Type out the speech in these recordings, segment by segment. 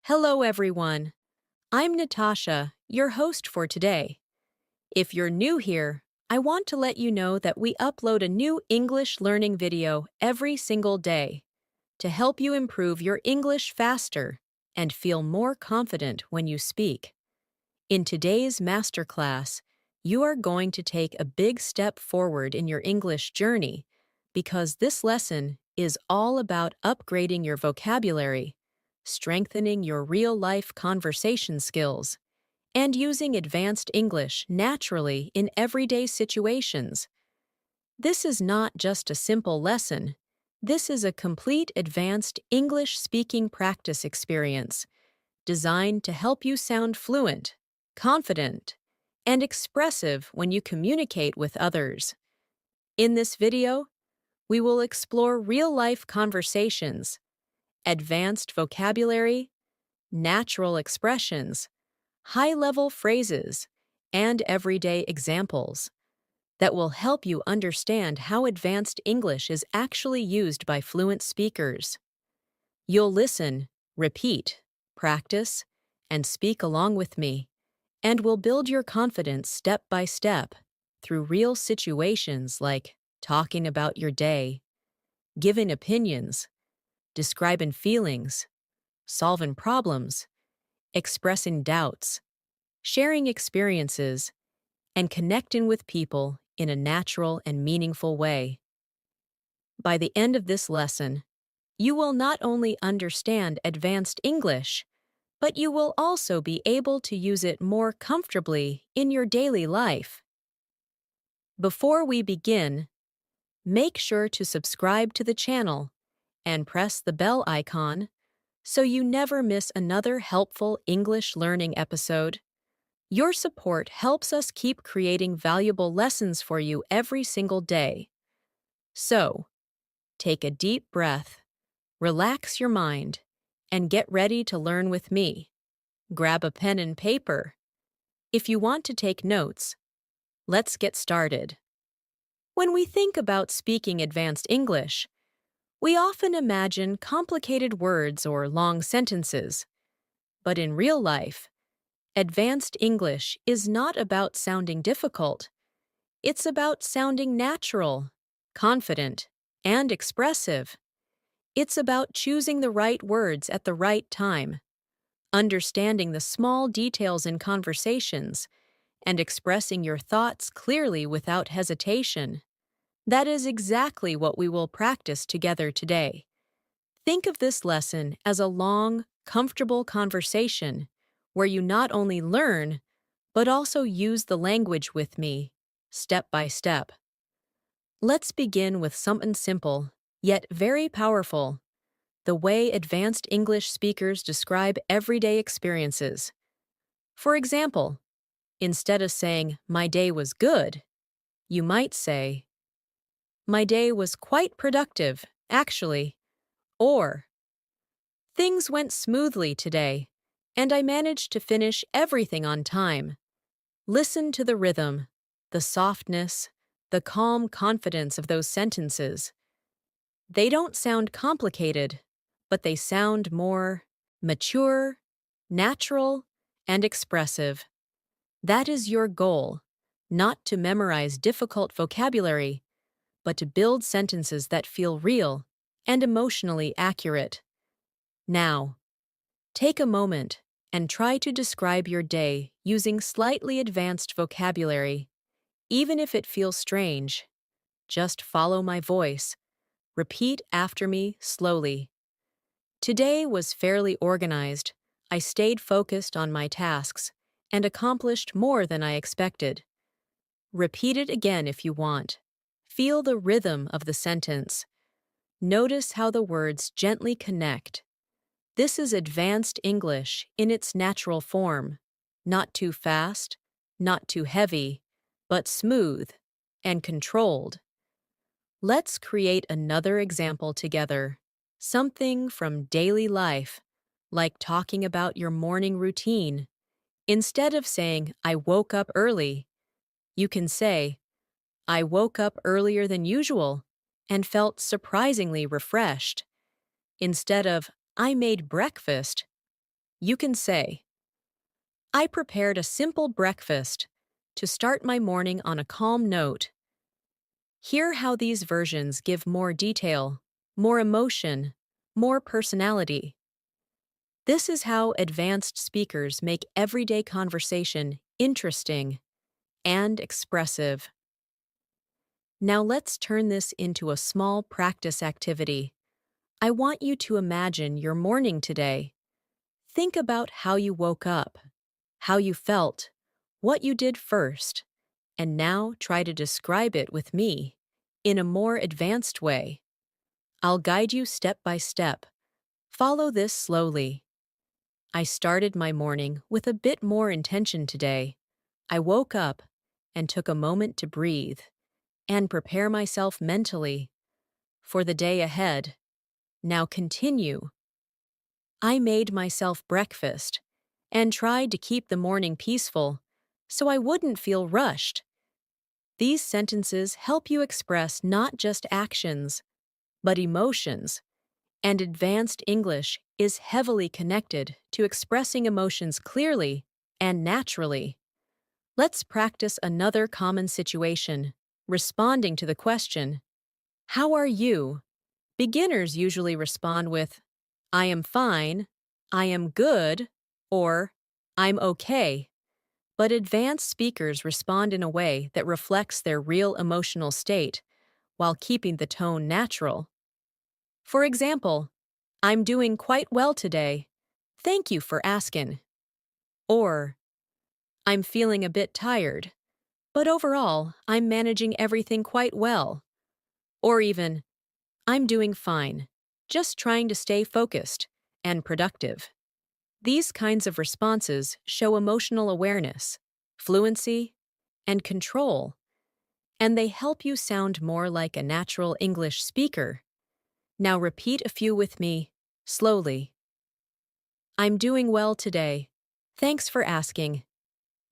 Hello, everyone. I'm Natasha, your host for today. If you're new here, I want to let you know that we upload a new English learning video every single day to help you improve your English faster and feel more confident when you speak. In today's masterclass, you are going to take a big step forward in your English journey because this lesson is all about upgrading your vocabulary, strengthening your real-life conversation skills, and using advanced English naturally in everyday situations. This is not just a simple lesson. This is a complete advanced English speaking practice experience designed to help you sound fluent, confident, and expressive when you communicate with others. In this video, we will explore real-life conversations, advanced vocabulary, natural expressions, high-level phrases, and everyday examples that will help you understand how advanced English is actually used by fluent speakers. You'll listen, repeat, practice, and speak along with me, and will build your confidence step by step through real situations like talking about your day, giving opinions, describing feelings, solving problems, expressing doubts, sharing experiences, and connecting with people in a natural and meaningful way. By the end of this lesson, you will not only understand advanced English, but you will also be able to use it more comfortably in your daily life. Before we begin, make sure to subscribe to the channel and press the bell icon so you never miss another helpful English learning episode. Your support helps us keep creating valuable lessons for you every single day. So, take a deep breath, relax your mind, and get ready to learn with me. Grab a pen and paper. If you want to take notes, let's get started. When we think about speaking advanced English, we often imagine complicated words or long sentences. But in real life, advanced English is not about sounding difficult. It's about sounding natural, confident, and expressive. It's about choosing the right words at the right time, understanding the small details in conversations, and expressing your thoughts clearly without hesitation. That is exactly what we will practice together today. Think of this lesson as a long, comfortable conversation where you not only learn, but also use the language with me, step by step. Let's begin with something simple, yet very powerful: the way advanced English speakers describe everyday experiences. For example, instead of saying, "My day was good," you might say, "My day was quite productive, actually," or "Things went smoothly today, and I managed to finish everything on time." Listen to the rhythm, the softness, the calm confidence of those sentences. They don't sound complicated, but they sound more mature, natural, and expressive. That is your goal, not to memorize difficult vocabulary, but to build sentences that feel real and emotionally accurate. Now, take a moment and try to describe your day using slightly advanced vocabulary. Even if it feels strange, just follow my voice. Repeat after me slowly. Today was fairly organized. I stayed focused on my tasks and accomplished more than I expected. Repeat it again if you want. Feel the rhythm of the sentence. Notice how the words gently connect. This is advanced English in its natural form. Not too fast, not too heavy, but smooth and controlled. Let's create another example together. Something from daily life, like talking about your morning routine. Instead of saying, "I woke up early," you can say, "I woke up earlier than usual and felt surprisingly refreshed." Instead of, "I made breakfast," You can say, I prepared a simple breakfast to start my morning on a calm note. Hear how these versions give more detail, more emotion, more personality. This is how advanced speakers make everyday conversation interesting and expressive. Now let's turn this into a small practice activity. I want you to imagine your morning today. Think about how you woke up, how you felt, what you did first, and now try to describe it with me in a more advanced way. I'll guide you step by step. Follow this slowly. I started my morning with a bit more intention today. I woke up and took a moment to breathe and prepare myself mentally for the day ahead. Now continue. I made myself breakfast and tried to keep the morning peaceful so I wouldn't feel rushed. These sentences help you express not just actions, but emotions, and advanced English is heavily connected to expressing emotions clearly and naturally. Let's practice another common situation, responding to the question, how are you? Beginners usually respond with, I am fine, I am good, or I'm okay. But advanced speakers respond in a way that reflects their real emotional state while keeping the tone natural. For example, I'm doing quite well today. Thank you for asking. Or, I'm feeling a bit tired, but overall, I'm managing everything quite well. Or even, I'm doing fine, just trying to stay focused and productive. These kinds of responses show emotional awareness, fluency, and control, and they help you sound more like a natural English speaker. Now repeat a few with me, slowly. I'm doing well today. Thanks for asking.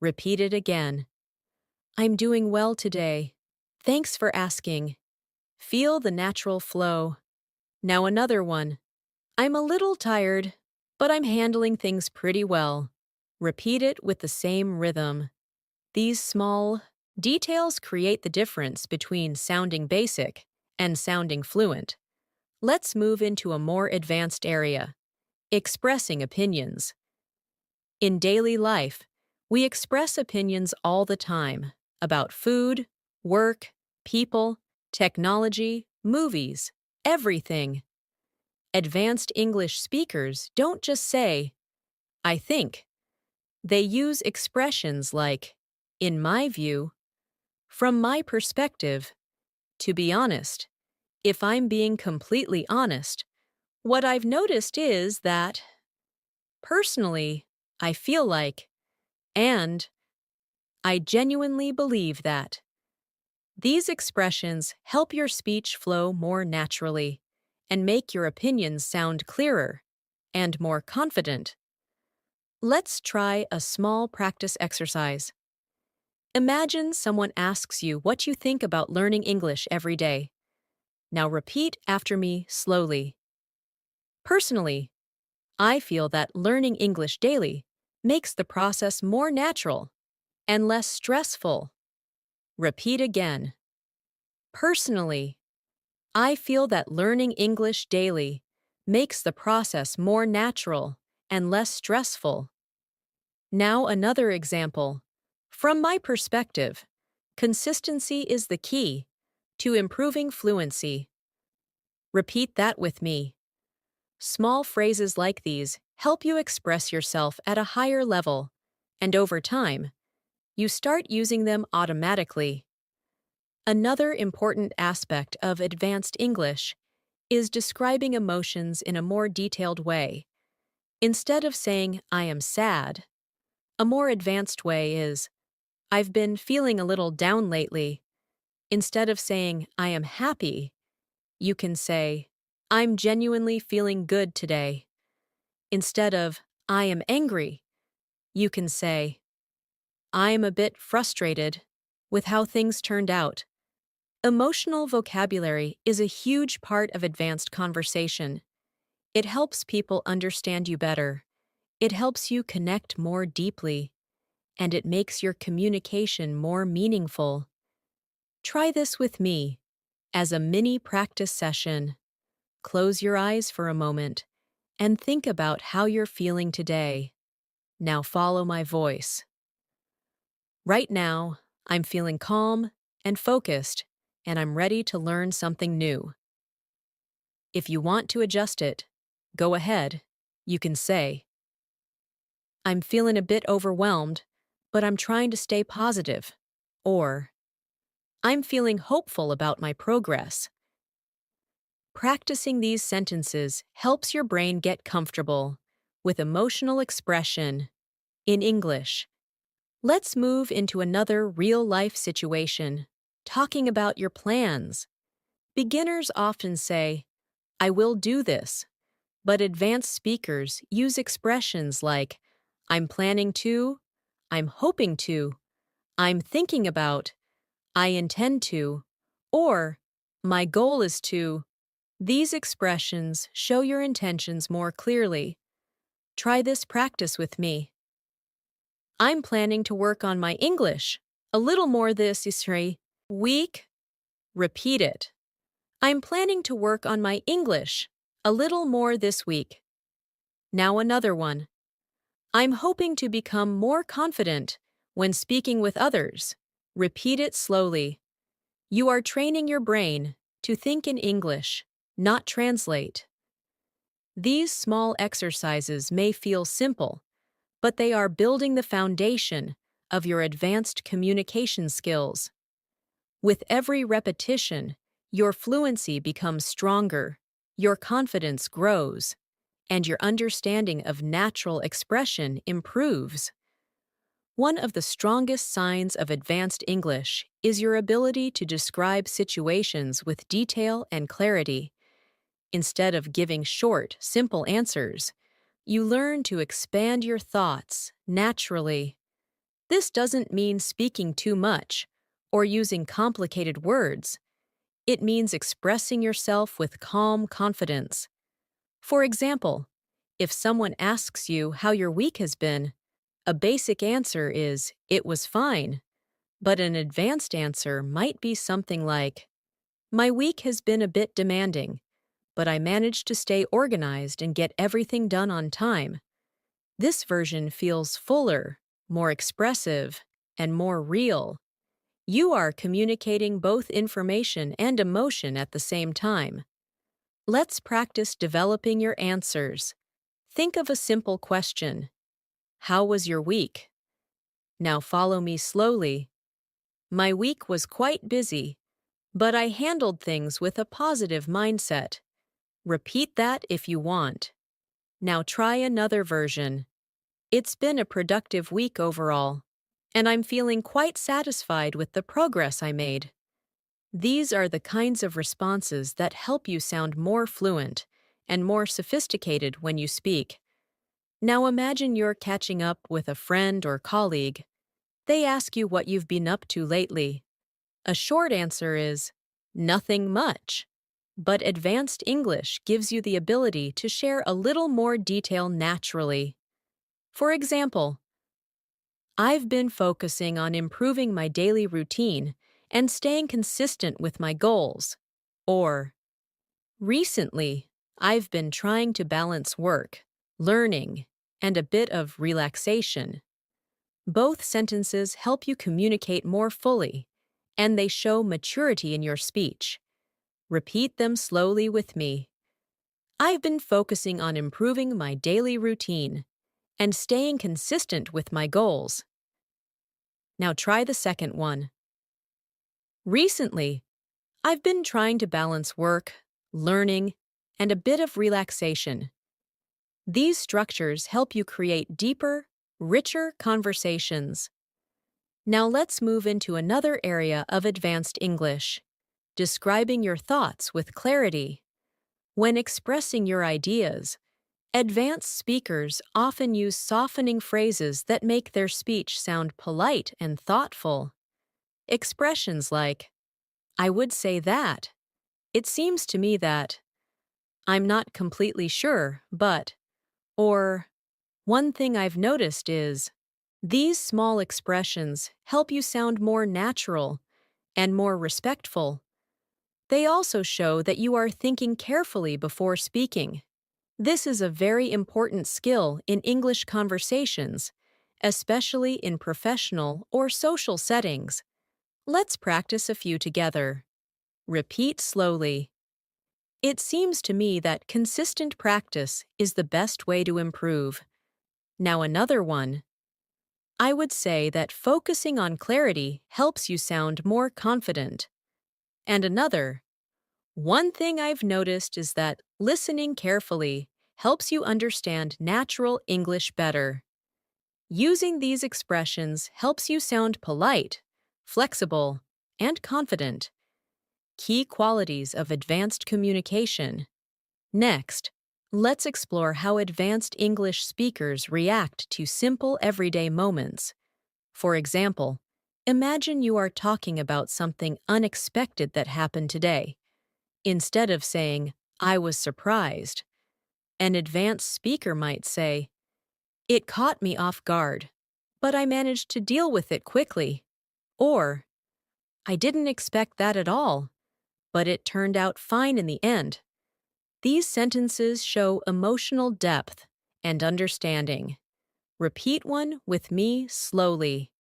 Repeat it again. I'm doing well today. Thanks for asking. Feel the natural flow. Now another one. I'm a little tired, but I'm handling things pretty well. Repeat it with the same rhythm. These small details create the difference between sounding basic and sounding fluent. Let's move into a more advanced area, expressing opinions. In daily life, we express opinions all the time about food, work, people, technology, movies, everything. Advanced English speakers don't just say, I think. They use expressions like, in my view, from my perspective, to be honest. If I'm being completely honest, what I've noticed is that, personally, I feel like, and I genuinely believe that. These expressions help your speech flow more naturally and make your opinions sound clearer and more confident. Let's try a small practice exercise. Imagine someone asks you what you think about learning English every day. Now repeat after me slowly. Personally, I feel that learning English daily makes the process more natural and less stressful. Repeat again. Personally, I feel that learning English daily makes the process more natural and less stressful. Now another example. From my perspective, consistency is the key to improving fluency. Repeat that with me. Small phrases like these help you express yourself at a higher level, and over time, you start using them automatically. Another important aspect of advanced English is describing emotions in a more detailed way. Instead of saying, I am sad, a more advanced way is, I've been feeling a little down lately. Instead of saying, I am happy, you can say, I'm genuinely feeling good today. Instead of, I am angry, you can say, I am a bit frustrated with how things turned out. Emotional vocabulary is a huge part of advanced conversation. It helps people understand you better It helps you connect more deeply, and it makes your communication more meaningful. Try this with me as a mini practice session. Close your eyes for a moment and think about how you're feeling today. Now follow my voice. Right now, I'm feeling calm and focused, and I'm ready to learn something new. If you want to adjust it, go ahead. You can say, I'm feeling a bit overwhelmed, but I'm trying to stay positive. Or, I'm feeling hopeful about my progress. Practicing these sentences helps your brain get comfortable with emotional expression in English. Let's move into another real-life situation, talking about your plans. Beginners often say, I will do this, but advanced speakers use expressions like, I'm planning to, I'm hoping to, I'm thinking about, I intend to, or my goal is to. These expressions show your intentions more clearly. Try this practice with me. I'm planning to work on my English a little more this week. Repeat it. I'm planning to work on my English a little more this week. Now another one. I'm hoping to become more confident when speaking with others. Repeat it slowly. You are training your brain to think in English, not translate. These small exercises may feel simple, but they are building the foundation of your advanced communication skills. With every repetition, your fluency becomes stronger, your confidence grows, and your understanding of natural expression improves. One of the strongest signs of advanced English is your ability to describe situations with detail and clarity. Instead of giving short, simple answers, you learn to expand your thoughts naturally. This doesn't mean speaking too much or using complicated words. It means expressing yourself with calm confidence. For example, if someone asks you how your week has been, a basic answer is, it was fine, but an advanced answer might be something like, my week has been a bit demanding, but I managed to stay organized and get everything done on time. This version feels fuller, more expressive, and more real. You are communicating both information and emotion at the same time. Let's practice developing your answers. Think of a simple question. How was your week? Now follow me slowly. My week was quite busy, but I handled things with a positive mindset. Repeat that if you want. Now try another version. It's been a productive week overall, and I'm feeling quite satisfied with the progress I made. These are the kinds of responses that help you sound more fluent and more sophisticated when you speak. Now imagine you're catching up with a friend or colleague. They ask you what you've been up to lately. A short answer is, nothing much. But advanced English gives you the ability to share a little more detail naturally. For example, I've been focusing on improving my daily routine and staying consistent with my goals. Or, recently, I've been trying to balance work, learning, and a bit of relaxation. Both sentences help you communicate more fully, and they show maturity in your speech. Repeat them slowly with me. I've been focusing on improving my daily routine and staying consistent with my goals. Now try the second one. Recently, I've been trying to balance work, learning, and a bit of relaxation. These structures help you create deeper, richer conversations. Now let's move into another area of advanced English, describing your thoughts with clarity. When expressing your ideas, advanced speakers often use softening phrases that make their speech sound polite and thoughtful. Expressions like, I would say that. It seems to me that. I'm not completely sure, but. Or, One thing I've noticed is these small expressions help you sound more natural and more respectful. They also show that you are thinking carefully before speaking. This is a very important skill in English conversations, especially in professional or social settings. Let's practice a few together. Repeat slowly. It seems to me that consistent practice is the best way to improve. Now another one. I would say that focusing on clarity helps you sound more confident. And another. One thing I've noticed is that listening carefully helps you understand natural English better. Using these expressions helps you sound polite, flexible, and confident. Key qualities of advanced communication. Next, let's explore how advanced English speakers react to simple everyday moments. For example, imagine you are talking about something unexpected that happened today. Instead of saying, I was surprised, an advanced speaker might say, it caught me off guard, but I managed to deal with it quickly. Or, I didn't expect that at all, but it turned out fine in the end. These sentences show emotional depth and understanding. Repeat one with me slowly.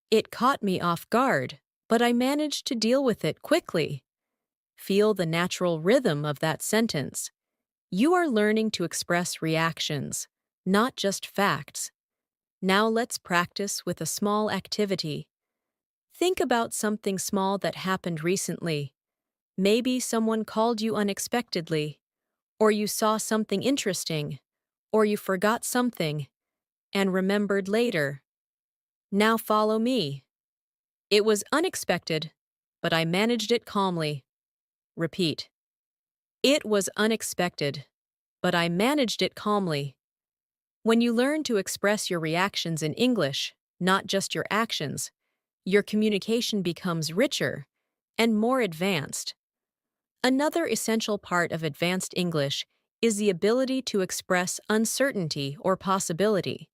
It caught me off guard, but I managed to deal with it quickly. Feel the natural rhythm of that sentence. You are learning to express reactions, not just facts. Now let's practice with a small activity. Think about something small that happened recently. Maybe someone called you unexpectedly, or you saw something interesting, or you forgot something and remembered later. Now follow me. It was unexpected, but I managed it calmly. Repeat. It was unexpected, but I managed it calmly. When you learn to express your reactions in English, not just your actions, your communication becomes richer and more advanced. Another essential part of advanced English is the ability to express uncertainty or possibility.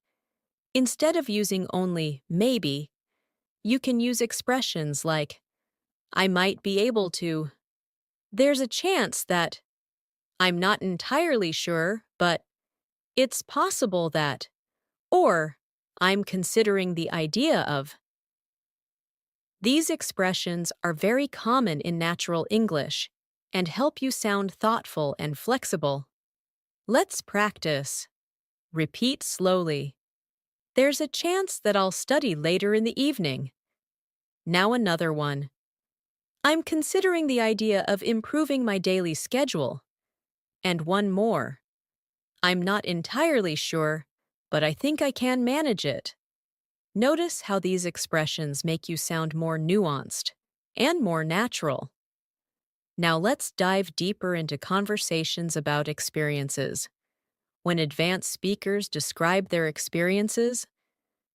Instead of using only maybe, you can use expressions like, I might be able to. There's a chance that. I'm not entirely sure, but it's possible that. Or, I'm considering the idea of. These expressions are very common in natural English and help you sound thoughtful and flexible. Let's practice. Repeat slowly. There's a chance that I'll study later in the evening. Now another one. I'm considering the idea of improving my daily schedule. And one more. I'm not entirely sure, but I think I can manage it. Notice how these expressions make you sound more nuanced and more natural. Now let's dive deeper into conversations about experiences. When advanced speakers describe their experiences,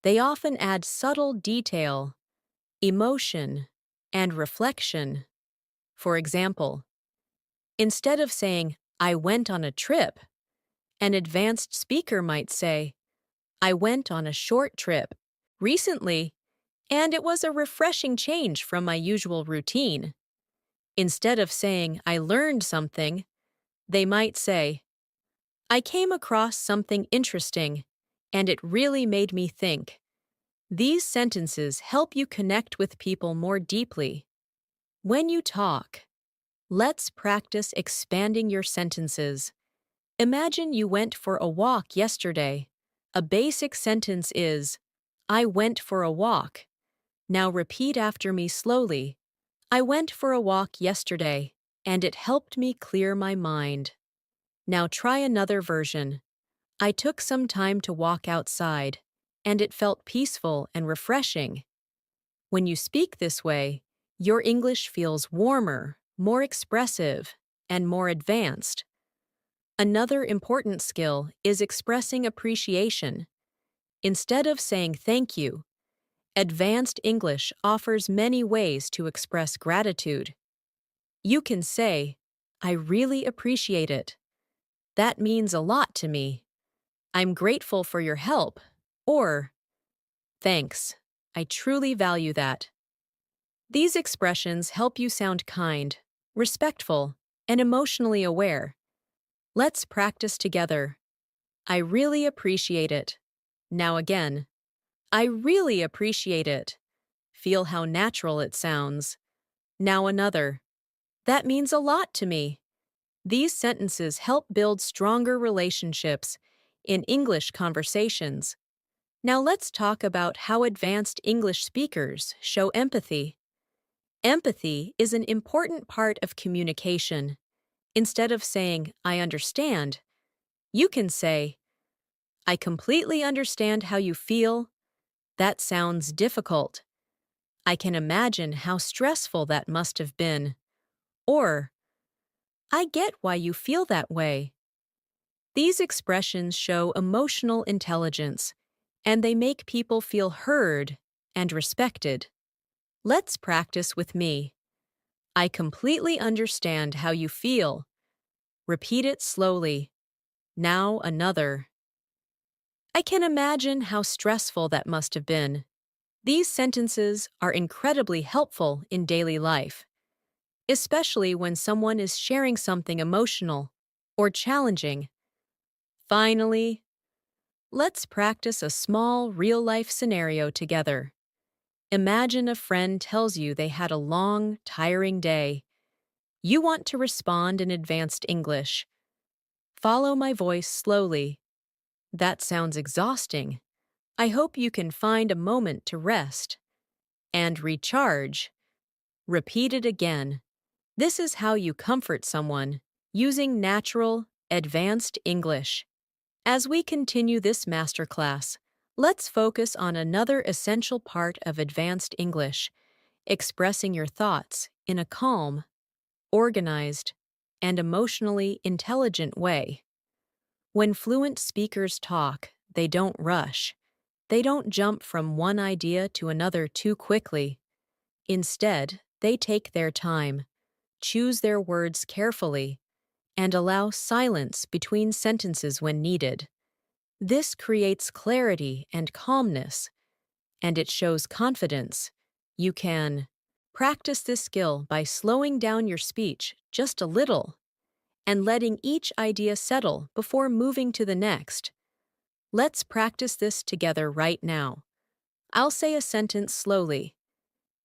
they often add subtle detail, emotion, and reflection. For example, instead of saying, I went on a trip, an advanced speaker might say, I went on a short trip recently, and it was a refreshing change from my usual routine. Instead of saying, I learned something, they might say, I came across something interesting, and it really made me think. These sentences help you connect with people more deeply. When you talk, let's practice expanding your sentences. Imagine you went for a walk yesterday. A basic sentence is, I went for a walk. Now repeat after me slowly. I went for a walk yesterday, and it helped me clear my mind. Now try another version. I took some time to walk outside, and it felt peaceful and refreshing. When you speak this way, your English feels warmer, more expressive, and more advanced. Another important skill is expressing appreciation. Instead of saying thank you, advanced English offers many ways to express gratitude. You can say, I really appreciate it. That means a lot to me. I'm grateful for your help, or thanks. I truly value that. These expressions help you sound kind, respectful, and emotionally aware. Let's practice together. I really appreciate it. Now again, I really appreciate it. Feel how natural it sounds. Now another. That means a lot to me. These sentences help build stronger relationships in English conversations. Now let's talk about how advanced English speakers show empathy. Empathy is an important part of communication. Instead of saying, I understand, you can say, I completely understand how you feel. That sounds difficult. I can imagine how stressful that must have been. Or, I get why you feel that way. These expressions show emotional intelligence, and they make people feel heard and respected. Let's practice with me. I completely understand how you feel. Repeat it slowly. Now another. I can imagine how stressful that must have been. These sentences are incredibly helpful in daily life, especially when someone is sharing something emotional or challenging. Finally, let's practice a small real-life scenario together. Imagine a friend tells you they had a long, tiring day. You want to respond in advanced English. Follow my voice slowly. That sounds exhausting. I hope you can find a moment to rest and recharge. Repeat it again. This is how you comfort someone, using natural, advanced English. As we continue this masterclass, let's focus on another essential part of advanced English, expressing your thoughts in a calm, organized, and emotionally intelligent way. When fluent speakers talk, they don't rush. They don't jump from one idea to another too quickly. Instead, they take their time, choose their words carefully, and allow silence between sentences when needed. This creates clarity and calmness, and it shows confidence. You can practice this skill by slowing down your speech just a little and letting each idea settle before moving to the next. Let's practice this together right now. I'll say a sentence slowly,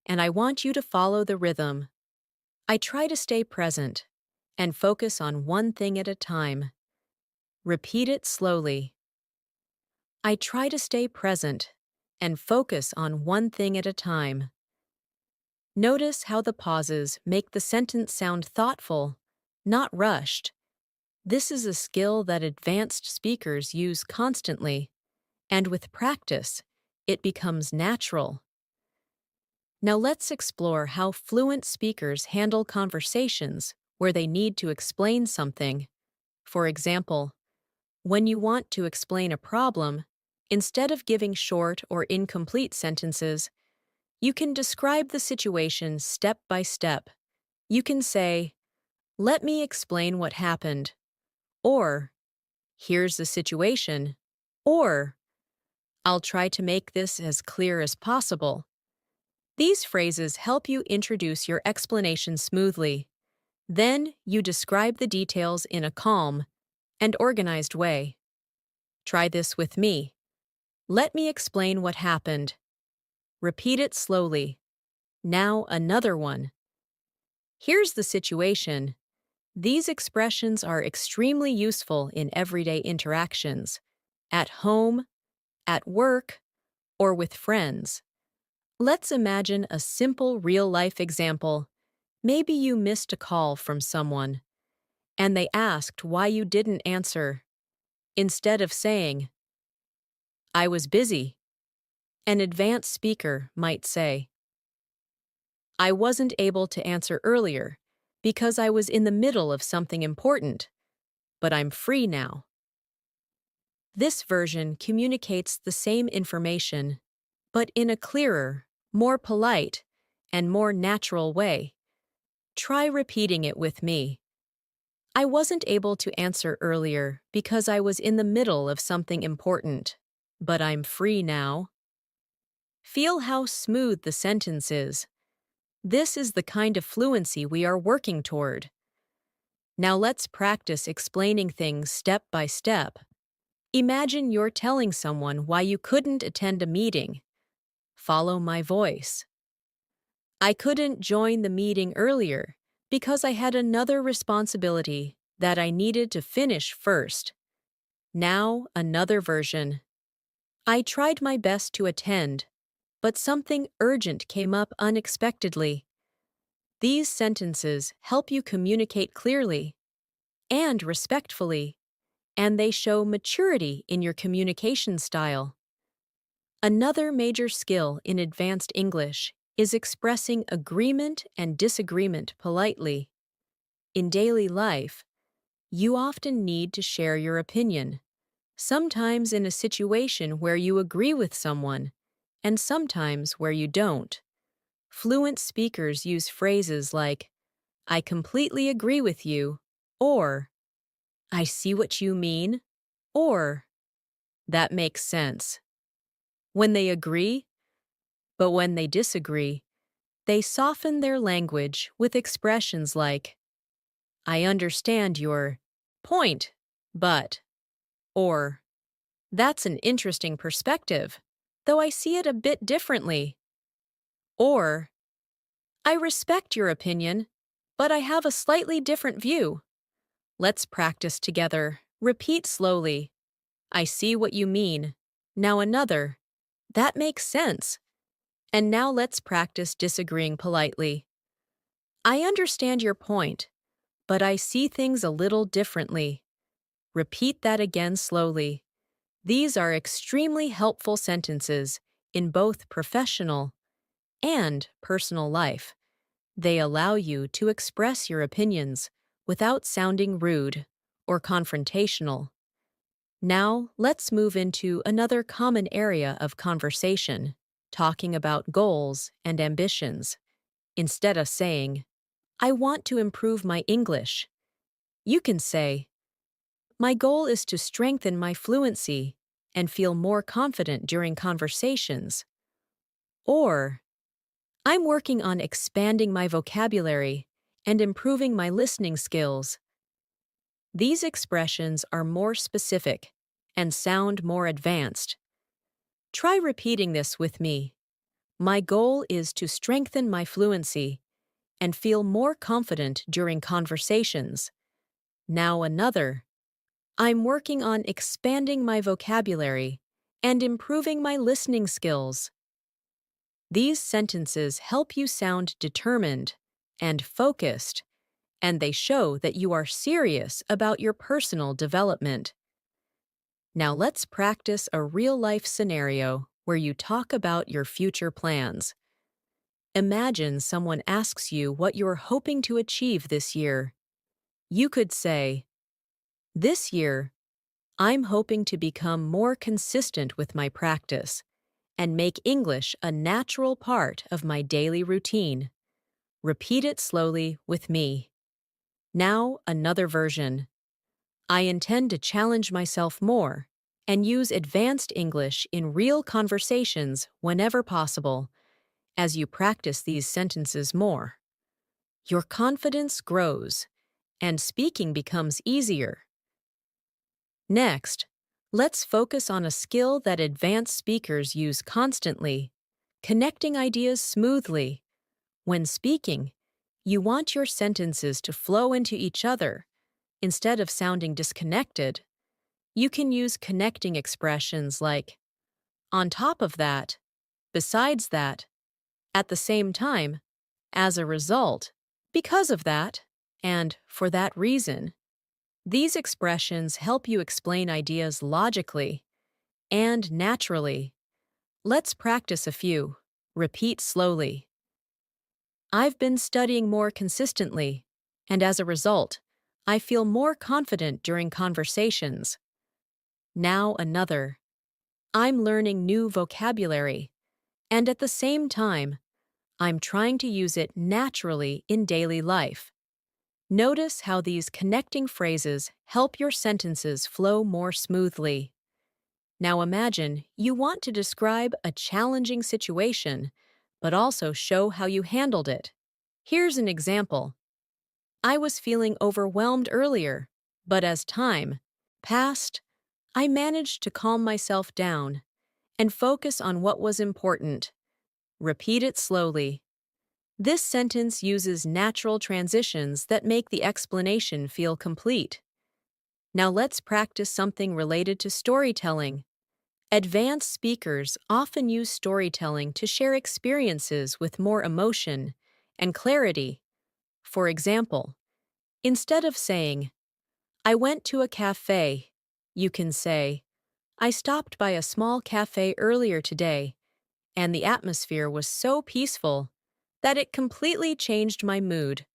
and I want you to follow the rhythm. I try to stay present and focus on one thing at a time. Repeat it slowly. I try to stay present and focus on one thing at a time. Notice how the pauses make the sentence sound thoughtful, not rushed. This is a skill that advanced speakers use constantly, and with practice, it becomes natural. Now let's explore how fluent speakers handle conversations where they need to explain something. For example, when you want to explain a problem, instead of giving short or incomplete sentences, you can describe the situation step by step. You can say, let me explain what happened, or here's the situation, or I'll try to make this as clear as possible. These phrases help you introduce your explanation smoothly. Then you describe the details in a calm and organized way. Try this with me. Let me explain what happened. Repeat it slowly. Now another one. Here's the situation. These expressions are extremely useful in everyday interactions, at home, at work, or with friends. Let's imagine a simple real-life example. Maybe you missed a call from someone, and they asked why you didn't answer. Instead of saying, I was busy, an advanced speaker might say, I wasn't able to answer earlier because I was in the middle of something important, but I'm free now. This version communicates the same information, but in a clearer, more polite, and more natural way. Try repeating it with me. I wasn't able to answer earlier because I was in the middle of something important, but I'm free now. Feel how smooth the sentence is. This is the kind of fluency we are working toward. Now let's practice explaining things step by step. Imagine you're telling someone why you couldn't attend a meeting. Follow my voice. I couldn't join the meeting earlier because I had another responsibility that I needed to finish first. Now, another version. I tried my best to attend, but something urgent came up unexpectedly. These sentences help you communicate clearly and respectfully, and they show maturity in your communication style. Another major skill in advanced English is expressing agreement and disagreement politely. In daily life, you often need to share your opinion, sometimes in a situation where you agree with someone, and sometimes where you don't. Fluent speakers use phrases like, I completely agree with you, or I see what you mean, or that makes sense. When they agree, but when they disagree, they soften their language with expressions like, I understand your point, but, or, that's an interesting perspective, though I see it a bit differently. Or, I respect your opinion, but I have a slightly different view. Let's practice together. Repeat slowly. I see what you mean. Now another. That makes sense. And now let's practice disagreeing politely. I understand your point, but I see things a little differently. Repeat that again slowly. These are extremely helpful sentences in both professional and personal life. They allow you to express your opinions without sounding rude or confrontational. Now, let's move into another common area of conversation, talking about goals and ambitions. Instead of saying, I want to improve my English, you can say, my goal is to strengthen my fluency and feel more confident during conversations. Or, I'm working on expanding my vocabulary and improving my listening skills. These expressions are more specific and sound more advanced. Try repeating this with me. My goal is to strengthen my fluency and feel more confident during conversations. Now another. I'm working on expanding my vocabulary and improving my listening skills. These sentences help you sound determined and focused, and they show that you are serious about your personal development. Now let's practice a real-life scenario where you talk about your future plans. Imagine someone asks you what you're hoping to achieve this year. You could say, this year, I'm hoping to become more consistent with my practice and make English a natural part of my daily routine. Repeat it slowly with me. Now, another version. I intend to challenge myself more and use advanced English in real conversations whenever possible. As you practice these sentences more, your confidence grows and speaking becomes easier. Next, let's focus on a skill that advanced speakers use constantly, connecting ideas smoothly. When speaking, you want your sentences to flow into each other. Instead of sounding disconnected, you can use connecting expressions like, on top of that, besides that, at the same time, as a result, because of that, and for that reason. These expressions help you explain ideas logically and naturally. Let's practice a few. Repeat slowly. I've been studying more consistently, and as a result, I feel more confident during conversations. Now another. I'm learning new vocabulary, and at the same time, I'm trying to use it naturally in daily life. Notice how these connecting phrases help your sentences flow more smoothly. Now imagine you want to describe a challenging situation, but also show how you handled it. Here's an example. I was feeling overwhelmed earlier, but as time passed, I managed to calm myself down and focus on what was important. Repeat it slowly. This sentence uses natural transitions that make the explanation feel complete. Now let's practice something related to storytelling. Advanced speakers often use storytelling to share experiences with more emotion and clarity. For example, instead of saying, I went to a cafe, you can say, I stopped by a small cafe earlier today, and the atmosphere was so peaceful that it completely changed my mood.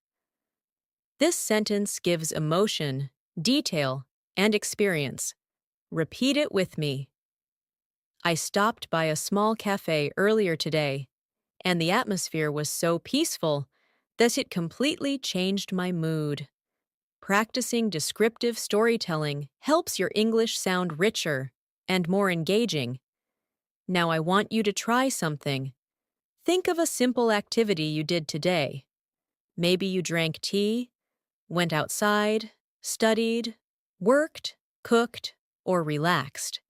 This sentence gives emotion, detail, and experience. Repeat it with me. I stopped by a small cafe earlier today, and the atmosphere was so peaceful that it completely changed my mood. Practicing descriptive storytelling helps your English sound richer and more engaging. Now I want you to try something. Think of a simple activity you did today. Maybe you drank tea, went outside, studied, worked, cooked, or relaxed.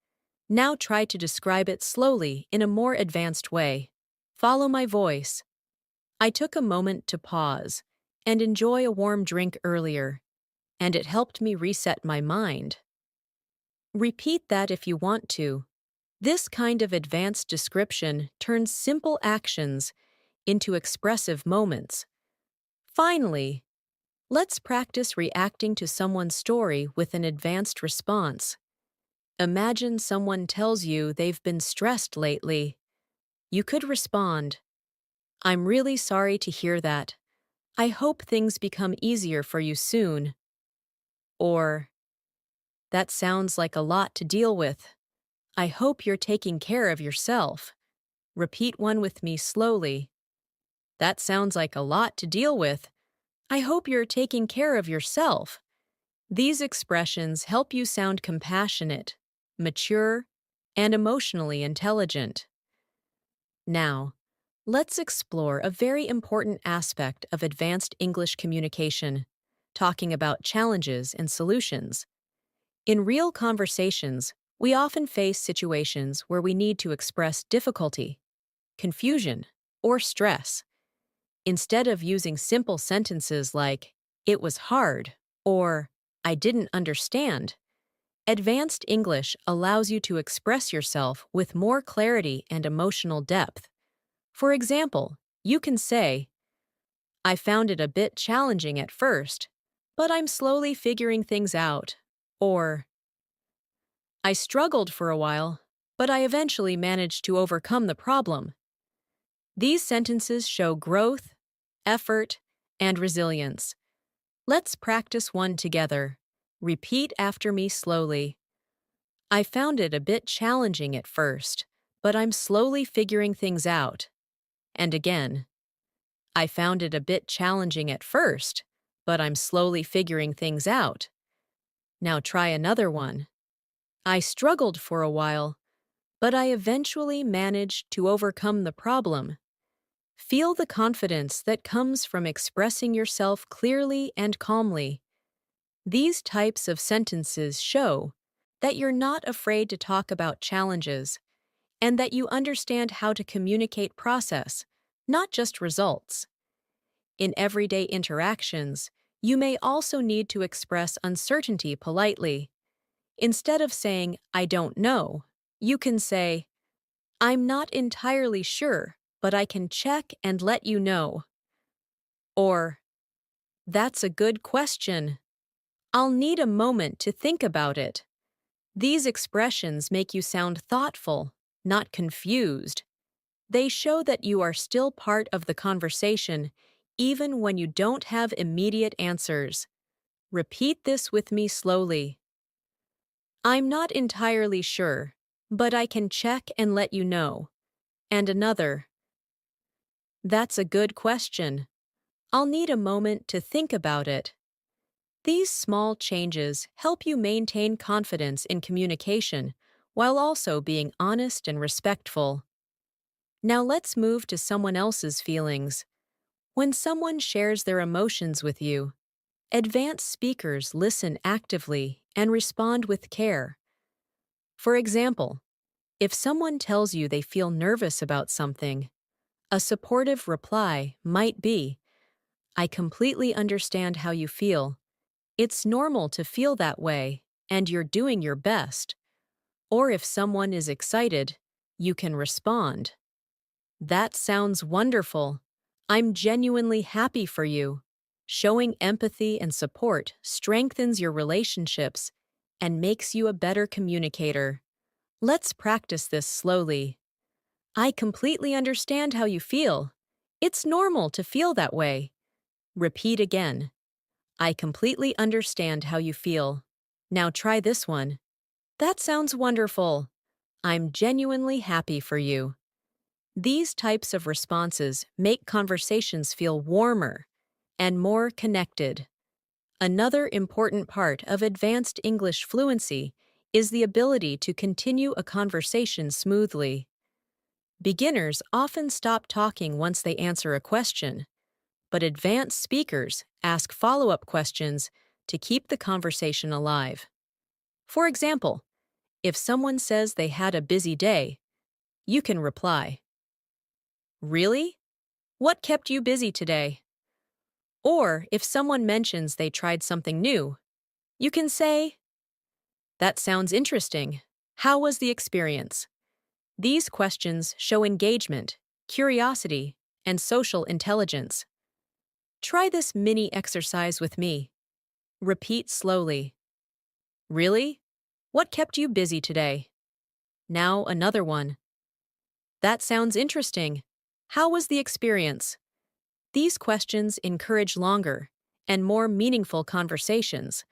Now try to describe it slowly in a more advanced way. Follow my voice. I took a moment to pause and enjoy a warm drink earlier, and it helped me reset my mind. Repeat that if you want to. This kind of advanced description turns simple actions into expressive moments. Finally, let's practice reacting to someone's story with an advanced response. Imagine someone tells you they've been stressed lately. You could respond, I'm really sorry to hear that. I hope things become easier for you soon. Or, that sounds like a lot to deal with. I hope you're taking care of yourself. Repeat one with me slowly. That sounds like a lot to deal with. I hope you're taking care of yourself. These expressions help you sound compassionate, mature, and emotionally intelligent. Now, let's explore a very important aspect of advanced English communication, talking about challenges and solutions. In real conversations, we often face situations where we need to express difficulty, confusion, or stress. Instead of using simple sentences like, it was hard, or I didn't understand, advanced English allows you to express yourself with more clarity and emotional depth. For example, you can say, I found it a bit challenging at first, but I'm slowly figuring things out. Or, I struggled for a while, but I eventually managed to overcome the problem. These sentences show growth, effort, and resilience. Let's practice one together. Repeat after me slowly. I found it a bit challenging at first, but I'm slowly figuring things out. And again, I found it a bit challenging at first, but I'm slowly figuring things out. Now try another one. I struggled for a while, but I eventually managed to overcome the problem. Feel the confidence that comes from expressing yourself clearly and calmly. These types of sentences show that you're not afraid to talk about challenges and that you understand how to communicate process, not just results. In everyday interactions, you may also need to express uncertainty politely. Instead of saying, I don't know, you can say, I'm not entirely sure, but I can check and let you know. Or, that's a good question. I'll need a moment to think about it. These expressions make you sound thoughtful, not confused. They show that you are still part of the conversation, even when you don't have immediate answers. Repeat this with me slowly. I'm not entirely sure, but I can check and let you know. And another. That's a good question. I'll need a moment to think about it. These small changes help you maintain confidence in communication while also being honest and respectful. Now let's move to someone else's feelings. When someone shares their emotions with you, advanced speakers listen actively and respond with care. For example, if someone tells you they feel nervous about something, a supportive reply might be, "I completely understand how you feel. It's normal to feel that way, and you're doing your best." Or if someone is excited, you can respond, "That sounds wonderful. I'm genuinely happy for you." Showing empathy and support strengthens your relationships and makes you a better communicator. Let's practice this slowly. "I completely understand how you feel. It's normal to feel that way." Repeat again. "I completely understand how you feel." Now try this one. "That sounds wonderful. I'm genuinely happy for you." These types of responses make conversations feel warmer and more connected. Another important part of advanced English fluency is the ability to continue a conversation smoothly. Beginners often stop talking once they answer a question, but advanced speakers ask follow-up questions to keep the conversation alive. For example, if someone says they had a busy day, you can reply, "Really? What kept you busy today?" Or if someone mentions they tried something new, you can say, "That sounds interesting. How was the experience?" These questions show engagement, curiosity, and social intelligence. Try this mini exercise with me. Repeat slowly. "Really? What kept you busy today?" Now another one. "That sounds interesting. How was the experience?" These questions encourage longer and more meaningful conversations.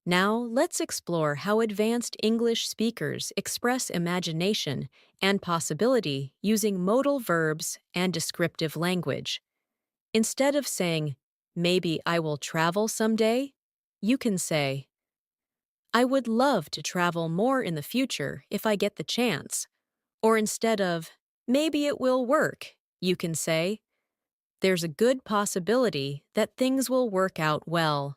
Now let's explore how advanced English speakers express imagination and possibility using modal verbs and descriptive language. Instead of saying, "Maybe I will travel someday," you can say, "I would love to travel more in the future if I get the chance." Or instead of, "Maybe it will work," you can say, "There's a good possibility that things will work out well."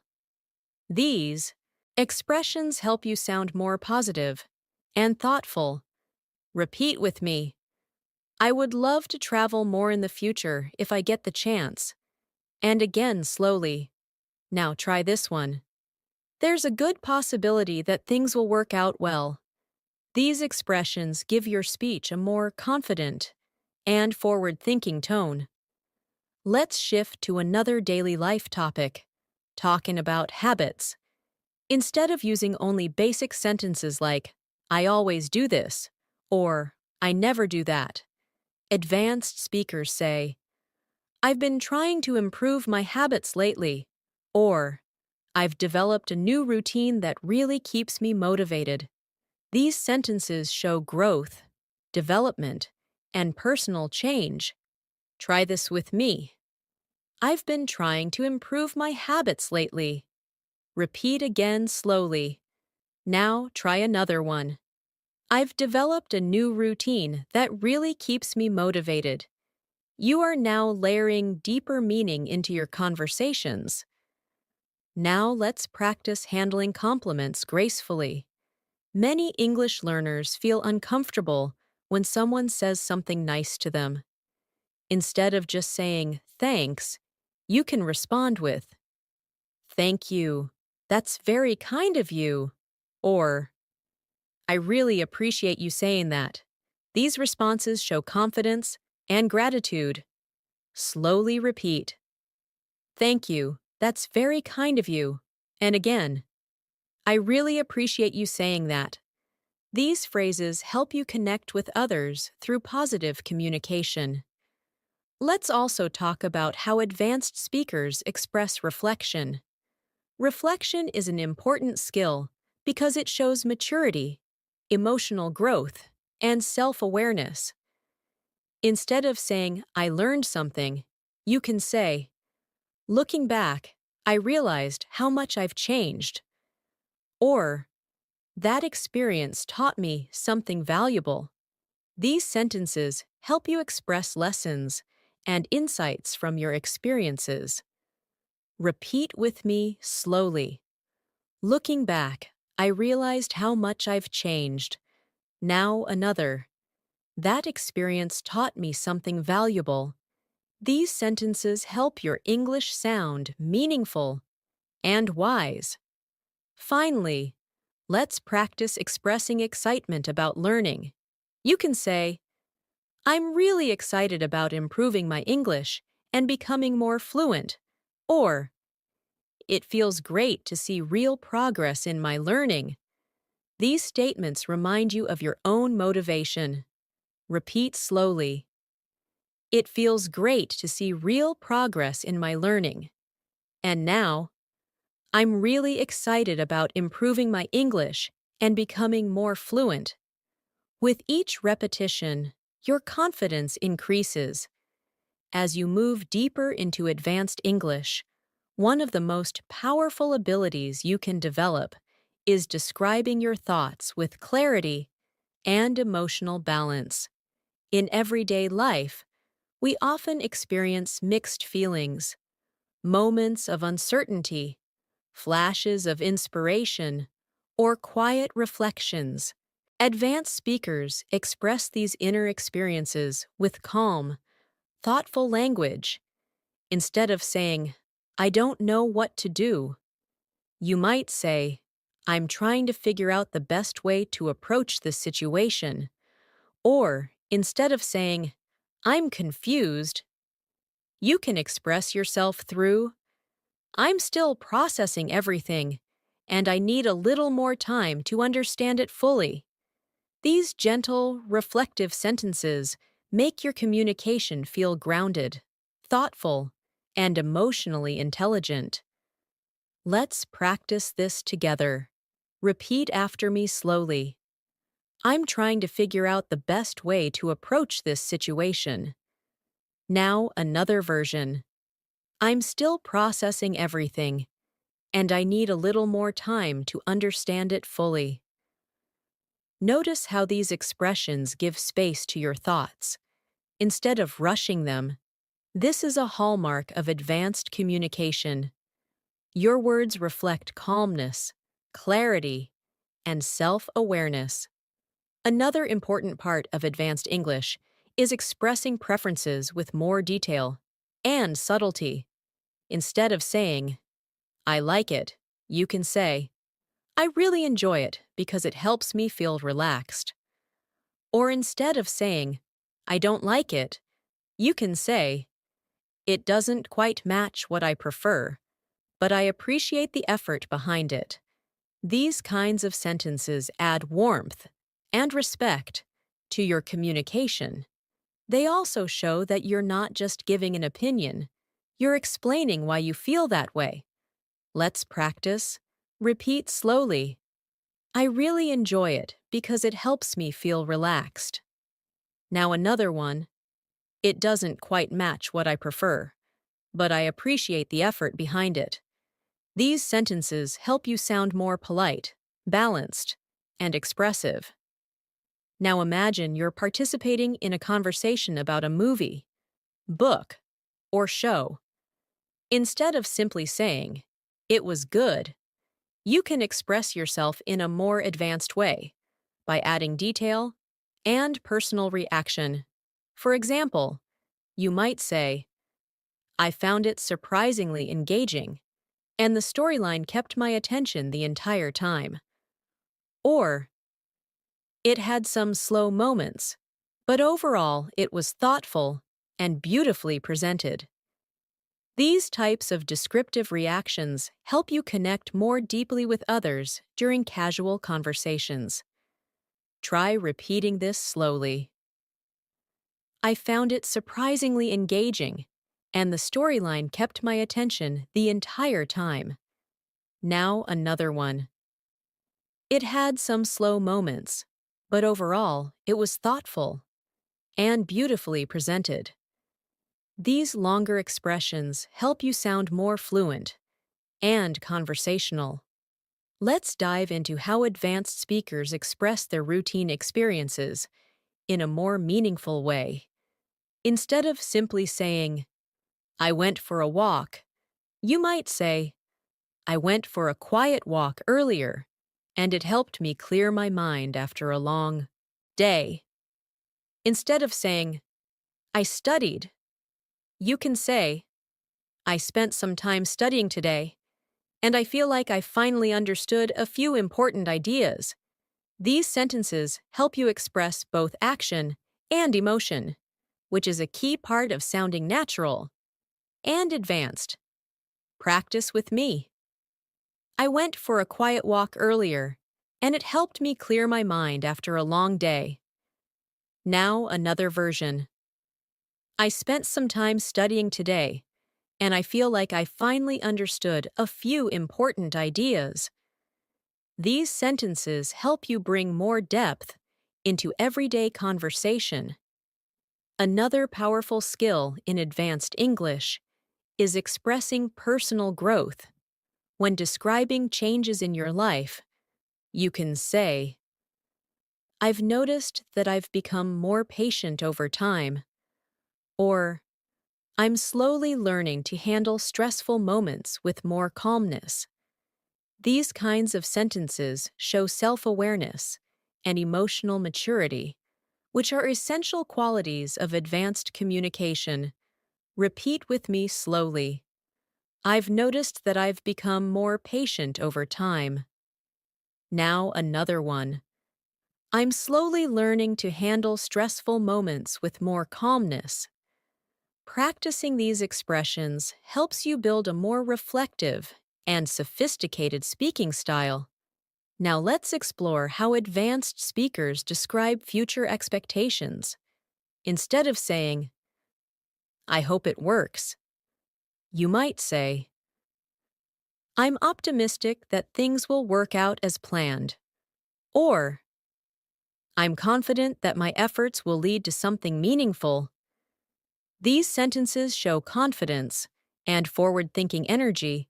These expressions help you sound more positive and thoughtful. Repeat with me. "I would love to travel more in the future if I get the chance." And again slowly. Now try this one. "There's a good possibility that things will work out well." These expressions give your speech a more confident and forward-thinking tone. Let's shift to another daily life topic, talking about habits. Instead of using only basic sentences like, "I always do this," or "I never do that," advanced speakers say, "I've been trying to improve my habits lately," or "I've developed a new routine that really keeps me motivated." These sentences show growth, development, and personal change. Try this with me. "I've been trying to improve my habits lately." Repeat again slowly. Now try another one. "I've developed a new routine that really keeps me motivated." You are now layering deeper meaning into your conversations. Now let's practice handling compliments gracefully. Many English learners feel uncomfortable when someone says something nice to them. Instead of just saying thanks, you can respond with, "Thank you. That's very kind of you." Or, "I really appreciate you saying that." These responses show confidence and gratitude. Slowly repeat, "Thank you. That's very kind of you." And again, "I really appreciate you saying that." These phrases help you connect with others through positive communication. Let's also talk about how advanced speakers express reflection. Reflection is an important skill because it shows maturity, emotional growth, and self-awareness. Instead of saying, "I learned something," you can say, "Looking back, I realized how much I've changed. Or, that experience taught me something valuable. These sentences help you express lessons and insights from your experiences. Repeat with me slowly. Looking back, I realized how much I've changed. Now another. That experience taught me something valuable. These sentences help your English sound meaningful and wise. Finally, let's practice expressing excitement about learning. You can say, I'm really excited about improving my English and becoming more fluent. Or, it feels great to see real progress in my learning. These statements remind you of your own motivation. Repeat slowly. It feels great to see real progress in my learning. And now, I'm really excited about improving my English and becoming more fluent. With each repetition, your confidence increases. As you move deeper into advanced English, one of the most powerful abilities you can develop is describing your thoughts with clarity and emotional balance. In everyday life, we often experience mixed feelings, moments of uncertainty, flashes of inspiration, or quiet reflections. Advanced speakers express these inner experiences with calm, thoughtful language. Instead of saying, I don't know what to do, you might say, I'm trying to figure out the best way to approach this situation. Or, instead of saying, I'm confused, you can express yourself through, I'm still processing everything, and I need a little more time to understand it fully. These gentle, reflective sentences make your communication feel grounded, thoughtful, and emotionally intelligent. Let's practice this together. Repeat after me slowly. I'm trying to figure out the best way to approach this situation. Now another version. I'm still processing everything, and I need a little more time to understand it fully. Notice how these expressions give space to your thoughts. Instead of rushing them, this is a hallmark of advanced communication. Your words reflect calmness, clarity, and self-awareness. Another important part of advanced English is expressing preferences with more detail and subtlety. Instead of saying, I like it, you can say, I really enjoy it because it helps me feel relaxed. Or instead of saying, I don't like it, you can say, it doesn't quite match what I prefer, but I appreciate the effort behind it. These kinds of sentences add warmth and respect to your communication. They also show that you're not just giving an opinion, you're explaining why you feel that way. Let's practice. Repeat slowly. I really enjoy it because it helps me feel relaxed. Now another one. It doesn't quite match what I prefer, but I appreciate the effort behind it. These sentences help you sound more polite, balanced, and expressive. Now imagine you're participating in a conversation about a movie, book, or show. Instead of simply saying, it was good, you can express yourself in a more advanced way by adding detail and personal reaction. For example, you might say, I found it surprisingly engaging, and the storyline kept my attention the entire time. Or, it had some slow moments, but overall it was thoughtful and beautifully presented. These types of descriptive reactions help you connect more deeply with others during casual conversations. Try repeating this slowly. I found it surprisingly engaging, and the storyline kept my attention the entire time. Now another one. It had some slow moments, but overall it was thoughtful and beautifully presented. These longer expressions help you sound more fluent and conversational. Let's dive into how advanced speakers express their routine experiences in a more meaningful way. Instead of simply saying, I went for a walk, you might say, I went for a quiet walk earlier, and it helped me clear my mind after a long day. Instead of saying, I studied, you can say, I spent some time studying today, and I feel like I finally understood a few important ideas. These sentences help you express both action and emotion, which is a key part of sounding natural and advanced. Practice with me. I went for a quiet walk earlier, and it helped me clear my mind after a long day. Now another version. I spent some time studying today, and I feel like I finally understood a few important ideas. These sentences help you bring more depth into everyday conversation. Another powerful skill in advanced English is expressing personal growth. When describing changes in your life, you can say, I've noticed that I've become more patient over time, or I'm slowly learning to handle stressful moments with more calmness. These kinds of sentences show self-awareness and emotional maturity, which are essential qualities of advanced communication. Repeat with me slowly. I've noticed that I've become more patient over time. Now another one. I'm slowly learning to handle stressful moments with more calmness. Practicing these expressions helps you build a more reflective and sophisticated speaking style. Now let's explore how advanced speakers describe future expectations. Instead of saying, I hope it works, you might say, I'm optimistic that things will work out as planned. Or, I'm confident that my efforts will lead to something meaningful. These sentences show confidence and forward-thinking energy.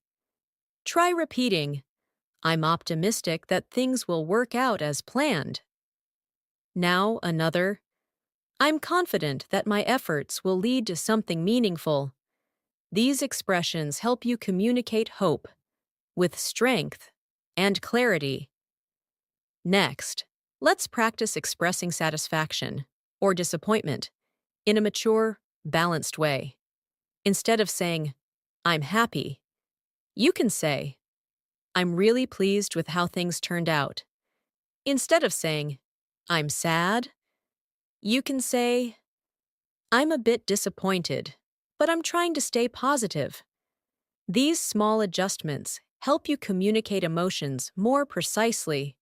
Try repeating, I'm optimistic that things will work out as planned. Now another, I'm confident that my efforts will lead to something meaningful. These expressions help you communicate hope with strength and clarity. Next, let's practice expressing satisfaction or disappointment in a mature, balanced way. Instead of saying, I'm happy, you can say, I'm really pleased with how things turned out. Instead of saying, I'm sad, you can say, I'm a bit disappointed, but I'm trying to stay positive. These small adjustments help you communicate emotions more precisely.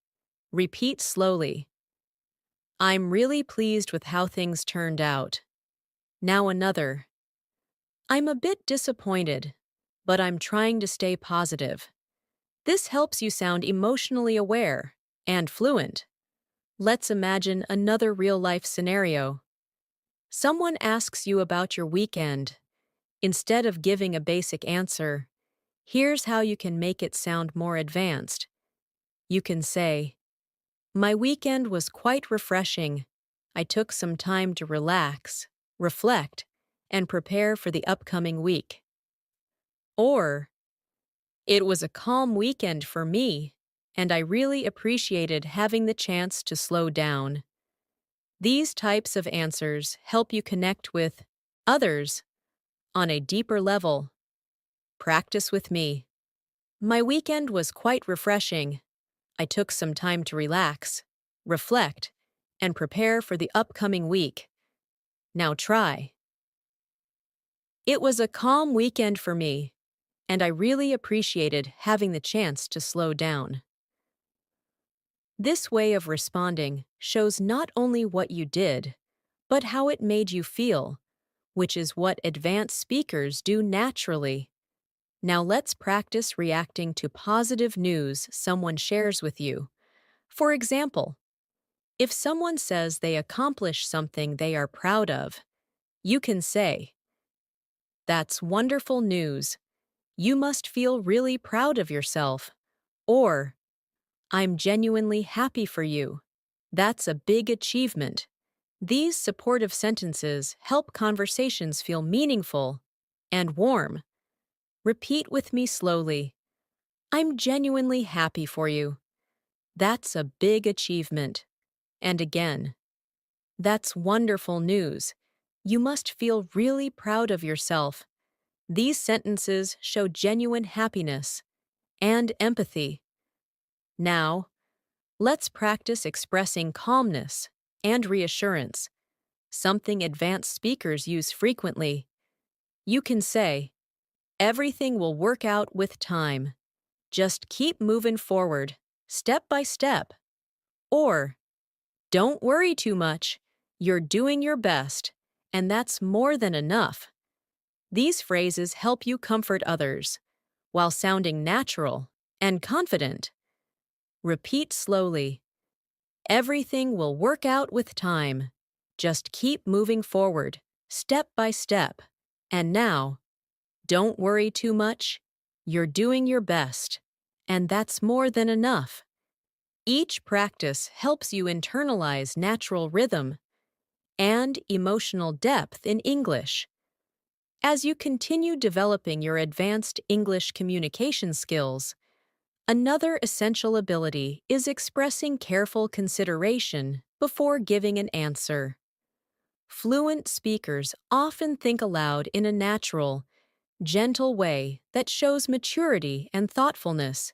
Repeat slowly. I'm really pleased with how things turned out. Now another. I'm a bit disappointed, but I'm trying to stay positive. This helps you sound emotionally aware and fluent. Let's imagine another real-life scenario. Someone asks you about your weekend. Instead of giving a basic answer, here's how you can make it sound more advanced. You can say, my weekend was quite refreshing. I took some time to relax, reflect, and prepare for the upcoming week. Or, it was a calm weekend for me, and I really appreciated having the chance to slow down. These types of answers help you connect with others on a deeper level. Practice with me. My weekend was quite refreshing. I took some time to relax, reflect, and prepare for the upcoming week. Now try. It was a calm weekend for me, and I really appreciated having the chance to slow down. This way of responding shows not only what you did, but how it made you feel, which is what advanced speakers do naturally. Now let's practice reacting to positive news someone shares with you. For example, if someone says they accomplished something they are proud of, you can say, that's wonderful news. You must feel really proud of yourself. Or, I'm genuinely happy for you. That's a big achievement. These supportive sentences help conversations feel meaningful and warm. Repeat with me slowly. I'm genuinely happy for you. That's a big achievement. And again, that's wonderful news. You must feel really proud of yourself. These sentences show genuine happiness and empathy. Now, let's practice expressing calmness and reassurance, something advanced speakers use frequently. You can say, everything will work out with time. Just keep moving forward, step by step. Or, don't worry too much. You're doing your best, and that's more than enough. These phrases help you comfort others while sounding natural and confident. Repeat slowly. Everything will work out with time. Just keep moving forward, step by step. And now, don't worry too much. You're doing your best, and that's more than enough. Each practice helps you internalize natural rhythm and emotional depth in English. As you continue developing your advanced English communication skills, another essential ability is expressing careful consideration before giving an answer. Fluent speakers often think aloud in a natural, gentle way that shows maturity and thoughtfulness.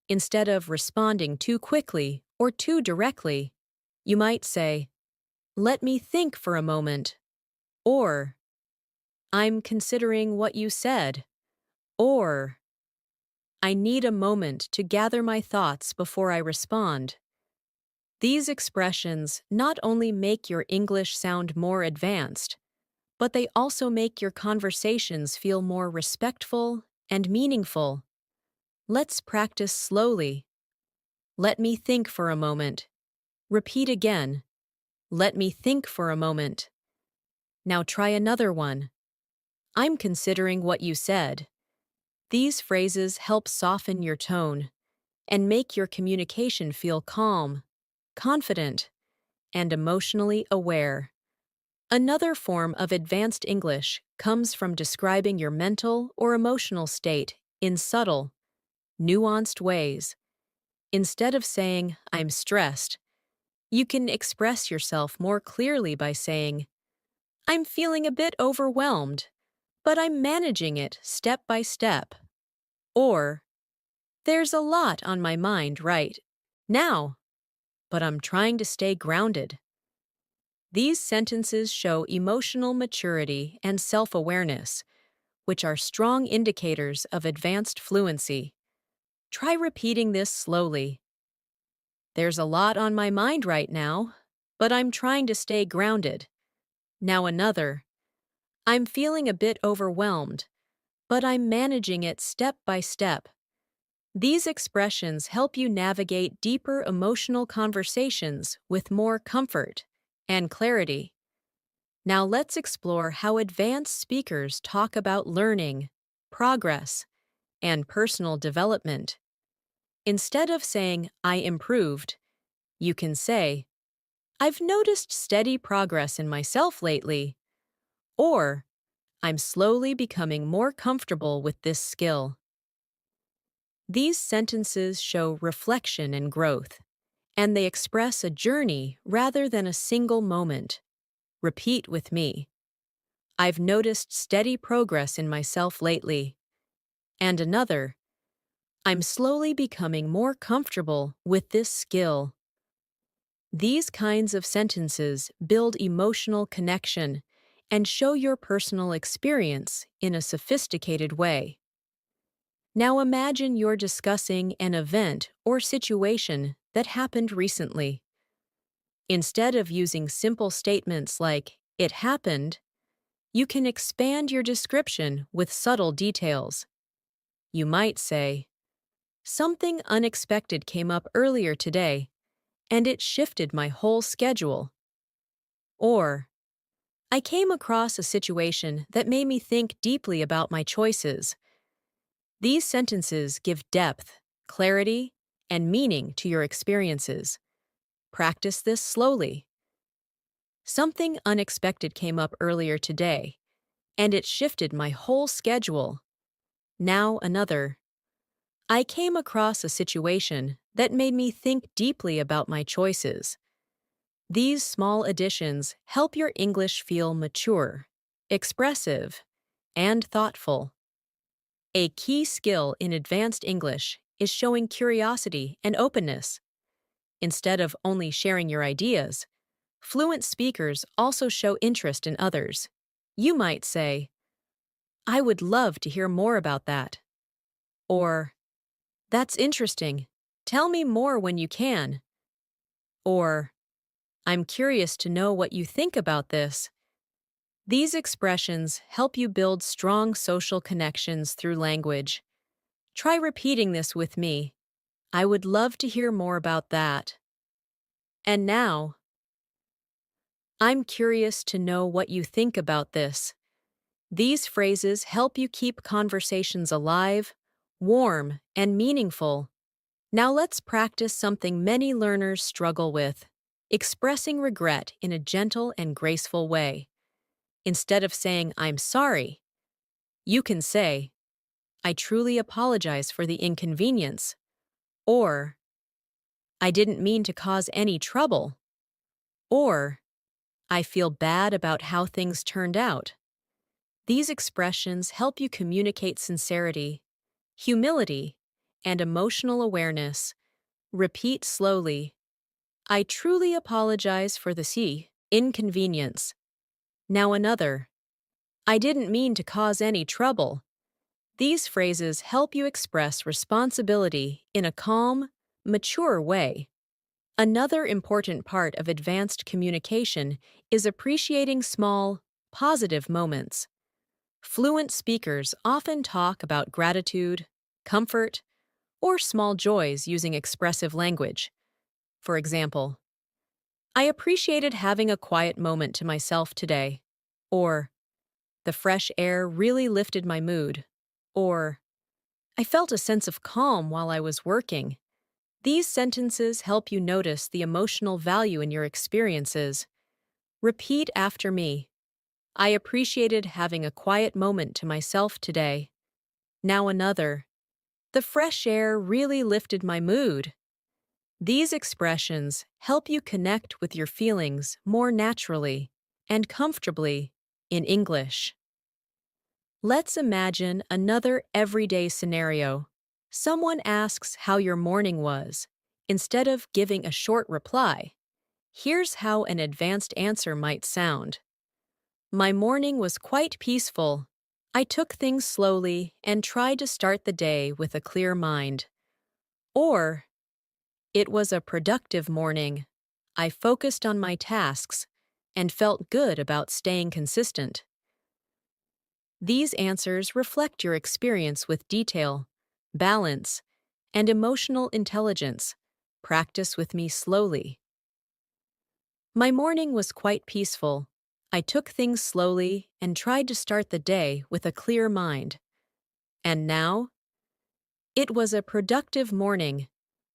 Instead of responding too quickly or too directly, you might say, "Let me think for a moment," or "I'm considering what you said," or "I need a moment to gather my thoughts before I respond." These expressions not only make your English sound more advanced, but they also make your conversations feel more respectful and meaningful. Let's practice slowly. Let me think for a moment. Repeat again. Let me think for a moment. Now try another one. I'm considering what you said. These phrases help soften your tone and make your communication feel calm, confident, and emotionally aware. Another form of advanced English comes from describing your mental or emotional state in subtle, nuanced ways. Instead of saying, "I'm stressed," you can express yourself more clearly by saying, "I'm feeling a bit overwhelmed, but I'm managing it step by step." Or, "There's a lot on my mind right now, but I'm trying to stay grounded." These sentences show emotional maturity and self-awareness, which are strong indicators of advanced fluency. Try repeating this slowly. There's a lot on my mind right now, but I'm trying to stay grounded. Now another. I'm feeling a bit overwhelmed, but I'm managing it step by step. These expressions help you navigate deeper emotional conversations with more comfort and clarity. Now let's explore how advanced speakers talk about learning, progress, and personal development. Instead of saying, "I improved," you can say, "I've noticed steady progress in myself lately," or "I'm slowly becoming more comfortable with this skill." These sentences show reflection and growth, and they express a journey rather than a single moment. Repeat with me. I've noticed steady progress in myself lately. And another. I'm slowly becoming more comfortable with this skill. These kinds of sentences build emotional connection and show your personal experience in a sophisticated way. Now imagine you're discussing an event or situation that happened recently. Instead of using simple statements like, "It happened," you can expand your description with subtle details. You might say, "Something unexpected came up earlier today, and it shifted my whole schedule." Or, "I came across a situation that made me think deeply about my choices. These sentences give depth, clarity, and meaning to your experiences. Practice this slowly. Something unexpected came up earlier today, and it shifted my whole schedule. Now another. I came across a situation that made me think deeply about my choices. These small additions help your English feel mature, expressive, and thoughtful. A key skill in advanced English is showing curiosity and openness. Instead of only sharing your ideas, fluent speakers also show interest in others. You might say, "I would love to hear more about that." Or, "That's interesting. Tell me more when you can." Or, "I'm curious to know what you think about this." These expressions help you build strong social connections through language. Try repeating this with me. I would love to hear more about that. And now, I'm curious to know what you think about this. These phrases help you keep conversations alive, warm, and meaningful. Now let's practice something many learners struggle with: expressing regret in a gentle and graceful way. Instead of saying, "I'm sorry," you can say, "I truly apologize for the inconvenience," or "I didn't mean to cause any trouble," or "I feel bad about how things turned out." These expressions help you communicate sincerity, humility, and emotional awareness. Repeat slowly. I truly apologize for the inconvenience. Now another. I didn't mean to cause any trouble. These phrases help you express responsibility in a calm, mature way. Another important part of advanced communication is appreciating small, positive moments. Fluent speakers often talk about gratitude, comfort, or small joys using expressive language. For example, "I appreciated having a quiet moment to myself today," or "The fresh air really lifted my mood," or "I felt a sense of calm while I was working." These sentences help you notice the emotional value in your experiences. Repeat after me. I appreciated having a quiet moment to myself today. Now another. The fresh air really lifted my mood. These expressions help you connect with your feelings more naturally and comfortably in English. Let's imagine another everyday scenario. Someone asks how your morning was. Instead of giving a short reply, here's how an advanced answer might sound. My morning was quite peaceful. I took things slowly and tried to start the day with a clear mind. Or, it was a productive morning. I focused on my tasks and felt good about staying consistent. These answers reflect your experience with detail, balance, and emotional intelligence. Practice with me slowly. My morning was quite peaceful. I took things slowly and tried to start the day with a clear mind. And now? It was a productive morning.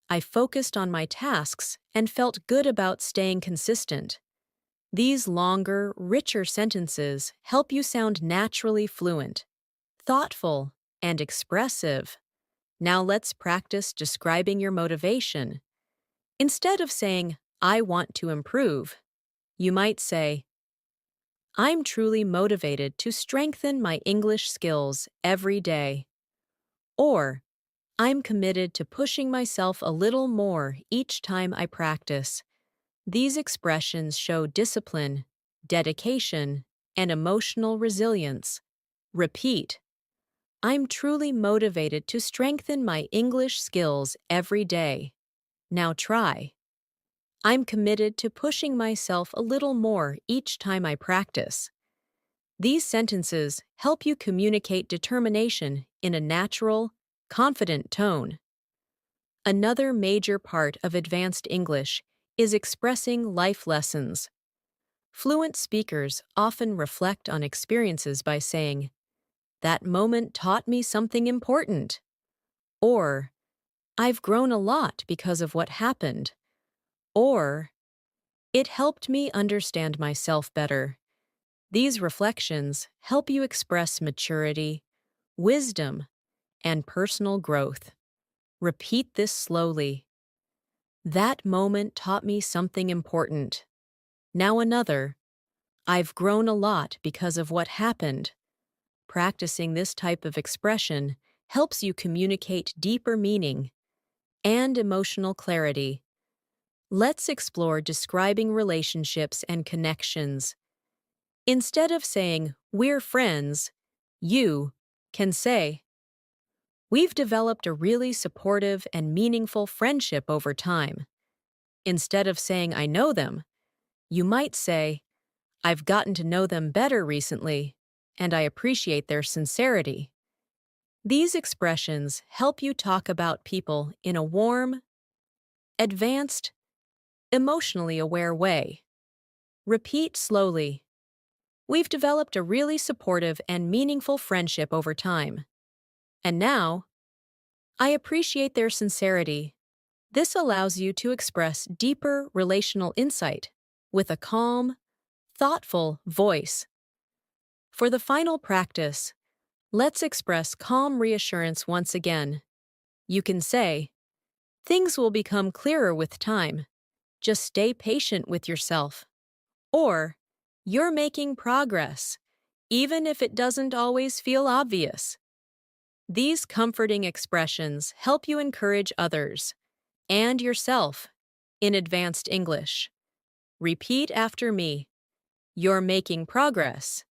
I focused on my tasks and felt good about staying consistent. These longer, richer sentences help you sound naturally fluent, thoughtful, and expressive. Now let's practice describing your motivation. Instead of saying, "I want to improve," you might say, "I'm truly motivated to strengthen my English skills every day." Or, "I'm committed to pushing myself a little more each time I practice." These expressions show discipline, dedication, and emotional resilience. Repeat. I'm truly motivated to strengthen my English skills every day. Now try. I'm committed to pushing myself a little more each time I practice. These sentences help you communicate determination in a natural, confident tone. Another major part of advanced English is expressing life lessons. Fluent speakers often reflect on experiences by saying, That moment taught me something important. Or, I've grown a lot because of what happened. Or, it helped me understand myself better. These reflections help you express maturity, wisdom, and personal growth. Repeat this slowly. That moment taught me something important. Now another. I've grown a lot because of what happened. Practicing this type of expression helps you communicate deeper meaning and emotional clarity. Let's explore describing relationships and connections. Instead of saying, "We're friends," you can say, "We've developed a really supportive and meaningful friendship over time." Instead of saying, "I know them," you might say, "I've gotten to know them better recently, and I appreciate their sincerity." These expressions help you talk about people in a warm, advanced, emotionally aware way. Repeat slowly. We've developed a really supportive and meaningful friendship over time. And now, I appreciate their sincerity. This allows you to express deeper relational insight with a calm, thoughtful voice. For the final practice, let's express calm reassurance once again. You can say, "Things will become clearer with time. Just stay patient with yourself." Or, "You're making progress, even if it doesn't always feel obvious." These comforting expressions help you encourage others and yourself in advanced English. Repeat after me. You're making progress,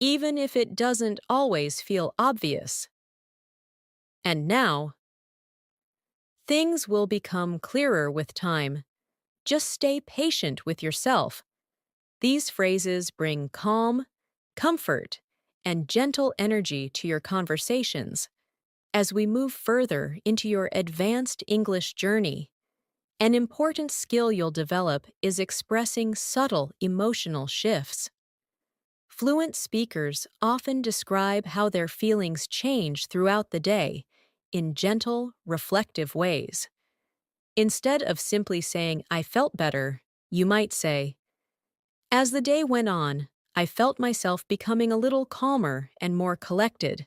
even if it doesn't always feel obvious. And now, things will become clearer with time. Just stay patient with yourself. These phrases bring calm, comfort, and gentle energy to your conversations as we move further into your advanced English journey. An important skill you'll develop is expressing subtle emotional shifts. Fluent speakers often describe how their feelings change throughout the day in gentle, reflective ways. Instead of simply saying, "I felt better," you might say, "As the day went on, I felt myself becoming a little calmer and more collected."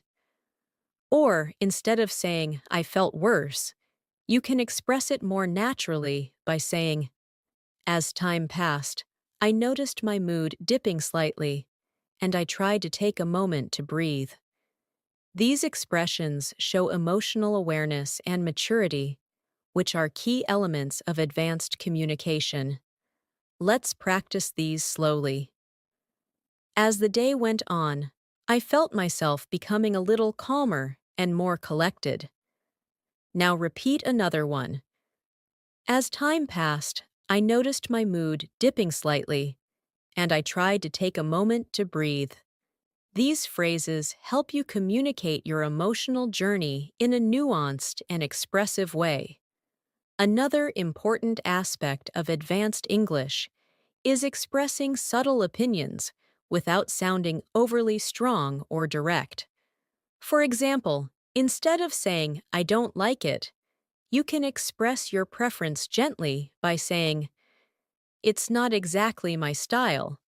Or instead of saying, "I felt worse," you can express it more naturally by saying, "As time passed, I noticed my mood dipping slightly, and I tried to take a moment to breathe." These expressions show emotional awareness and maturity, which are key elements of advanced communication. Let's practice these slowly. As the day went on, I felt myself becoming a little calmer and more collected. Now repeat another one. As time passed, I noticed my mood dipping slightly, and I tried to take a moment to breathe. These phrases help you communicate your emotional journey in a nuanced and expressive way. Another important aspect of advanced English is expressing subtle opinions without sounding overly strong or direct. For example, instead of saying, "I don't like it," you can express your preference gently by saying, "It's not exactly my style,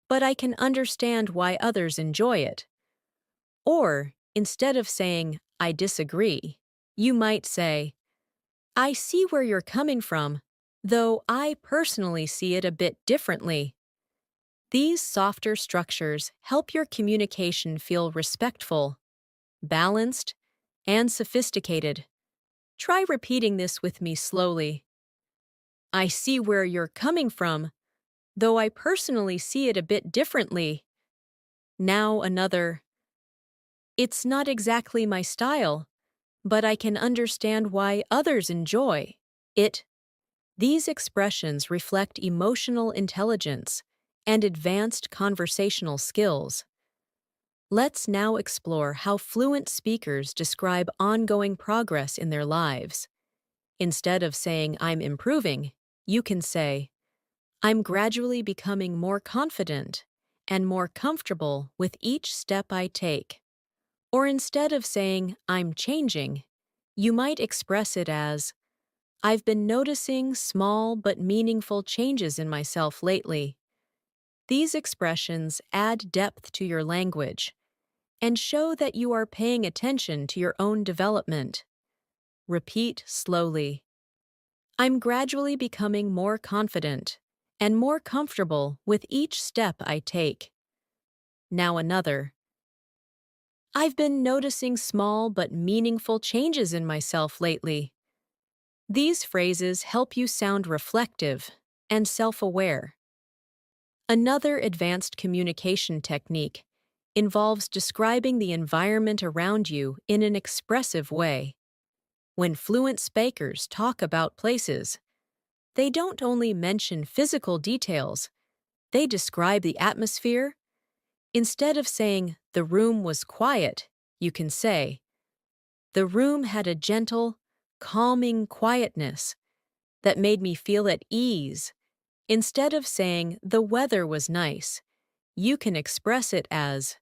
but I can understand why others enjoy it." Or, instead of saying, "I disagree," you might say, "I see where you're coming from, though I personally see it a bit differently." These softer structures help your communication feel respectful, balanced, and sophisticated. Try repeating this with me slowly. "I see where you're coming from, though I personally see it a bit differently." Now another. "It's not exactly my style, but I can understand why others enjoy it." These expressions reflect emotional intelligence and advanced conversational skills. Let's now explore how fluent speakers describe ongoing progress in their lives. Instead of saying, "I'm improving," you can say, "I'm gradually becoming more confident and more comfortable with each step I take." Or instead of saying, I'm changing, you might express it as, I've been noticing small but meaningful changes in myself lately. These expressions add depth to your language and show that you are paying attention to your own development. Repeat slowly. I'm gradually becoming more confident and more comfortable with each step I take. Now another. I've been noticing small but meaningful changes in myself lately. These phrases help you sound reflective and self-aware. Another advanced communication technique involves describing the environment around you in an expressive way. When fluent speakers talk about places, they don't only mention physical details, they describe the atmosphere. Instead of saying, the room was quiet, you can say, the room had a gentle, calming quietness that made me feel at ease. Instead of saying, the weather was nice, you can express it as,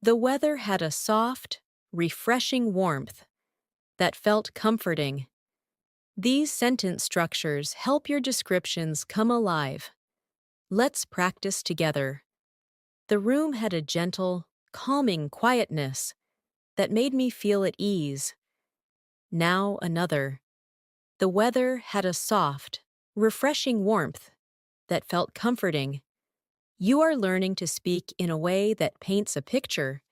the weather had a soft, refreshing warmth that felt comforting. These sentence structures help your descriptions come alive. Let's practice together. The room had a gentle, calming quietness that made me feel at ease. Now another. The weather had a soft, refreshing warmth that felt comforting. You are learning to speak in a way that paints a picture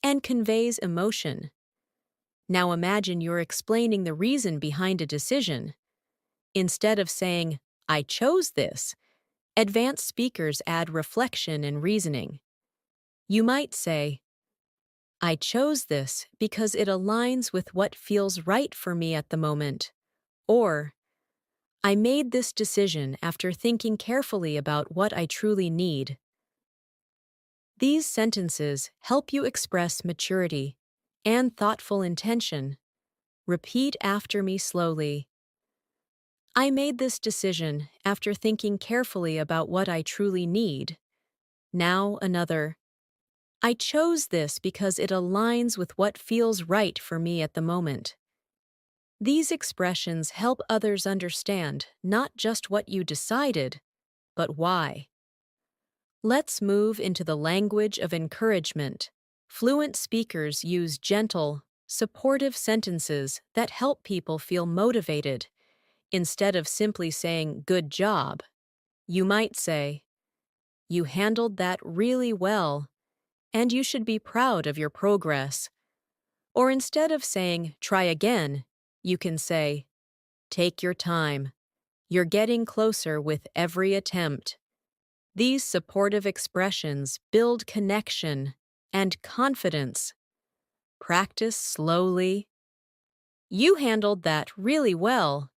and conveys emotion. Now imagine you're explaining the reason behind a decision. Instead of saying, I chose this, advanced speakers add reflection and reasoning. You might say, I chose this because it aligns with what feels right for me at the moment. Or, I made this decision after thinking carefully about what I truly need. These sentences help you express maturity and thoughtful intention. Repeat after me slowly. I made this decision after thinking carefully about what I truly need. Now another. I chose this because it aligns with what feels right for me at the moment. These expressions help others understand not just what you decided, but why. Let's move into the language of encouragement. Fluent speakers use gentle, supportive sentences that help people feel motivated. Instead of simply saying, good job, you might say, you handled that really well, and you should be proud of your progress. Or instead of saying, try again, you can say, take your time. You're getting closer with every attempt. These supportive expressions build connection and confidence. Practice slowly. You handled that really well,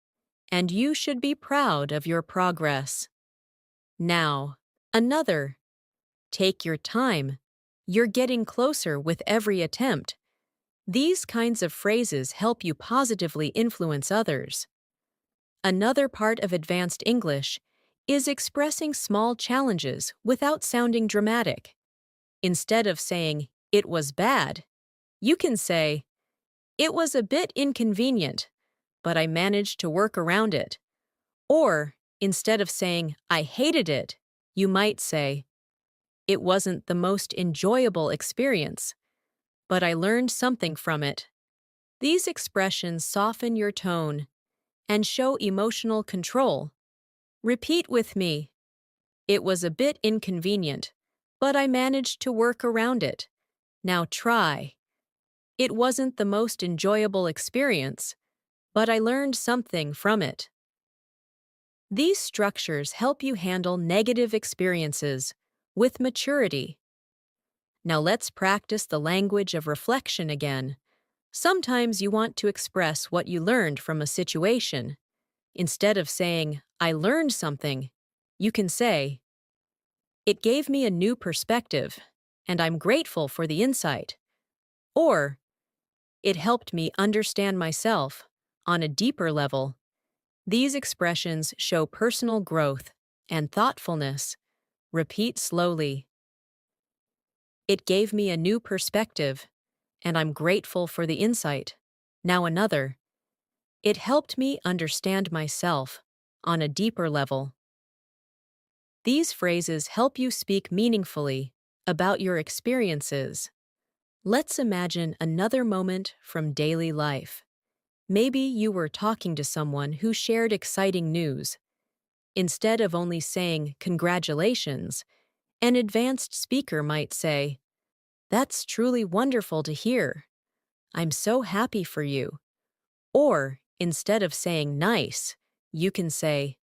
and you should be proud of your progress. Now, another. Take your time. You're getting closer with every attempt. These kinds of phrases help you positively influence others. Another part of advanced English is expressing small challenges without sounding dramatic. Instead of saying, it was bad, you can say, it was a bit inconvenient, but I managed to work around it. Or, instead of saying, I hated it, you might say, it wasn't the most enjoyable experience, but I learned something from it. These expressions soften your tone and show emotional control. Repeat with me. It was a bit inconvenient, but I managed to work around it. Now try. It wasn't the most enjoyable experience, but I learned something from it. These structures help you handle negative experiences with maturity. Now let's practice the language of reflection again. Sometimes you want to express what you learned from a situation. Instead of saying, I learned something, you can say, it gave me a new perspective, and I'm grateful for the insight. Or, it helped me understand myself on a deeper level. These expressions show personal growth and thoughtfulness. Repeat slowly. It gave me a new perspective, and I'm grateful for the insight. Now another. It helped me understand myself on a deeper level. These phrases help you speak meaningfully about your experiences. Let's imagine another moment from daily life. Maybe you were talking to someone who shared exciting news. Instead of only saying congratulations, an advanced speaker might say, "That's truly wonderful to hear. I'm so happy for you." Or, instead of saying nice, you can say,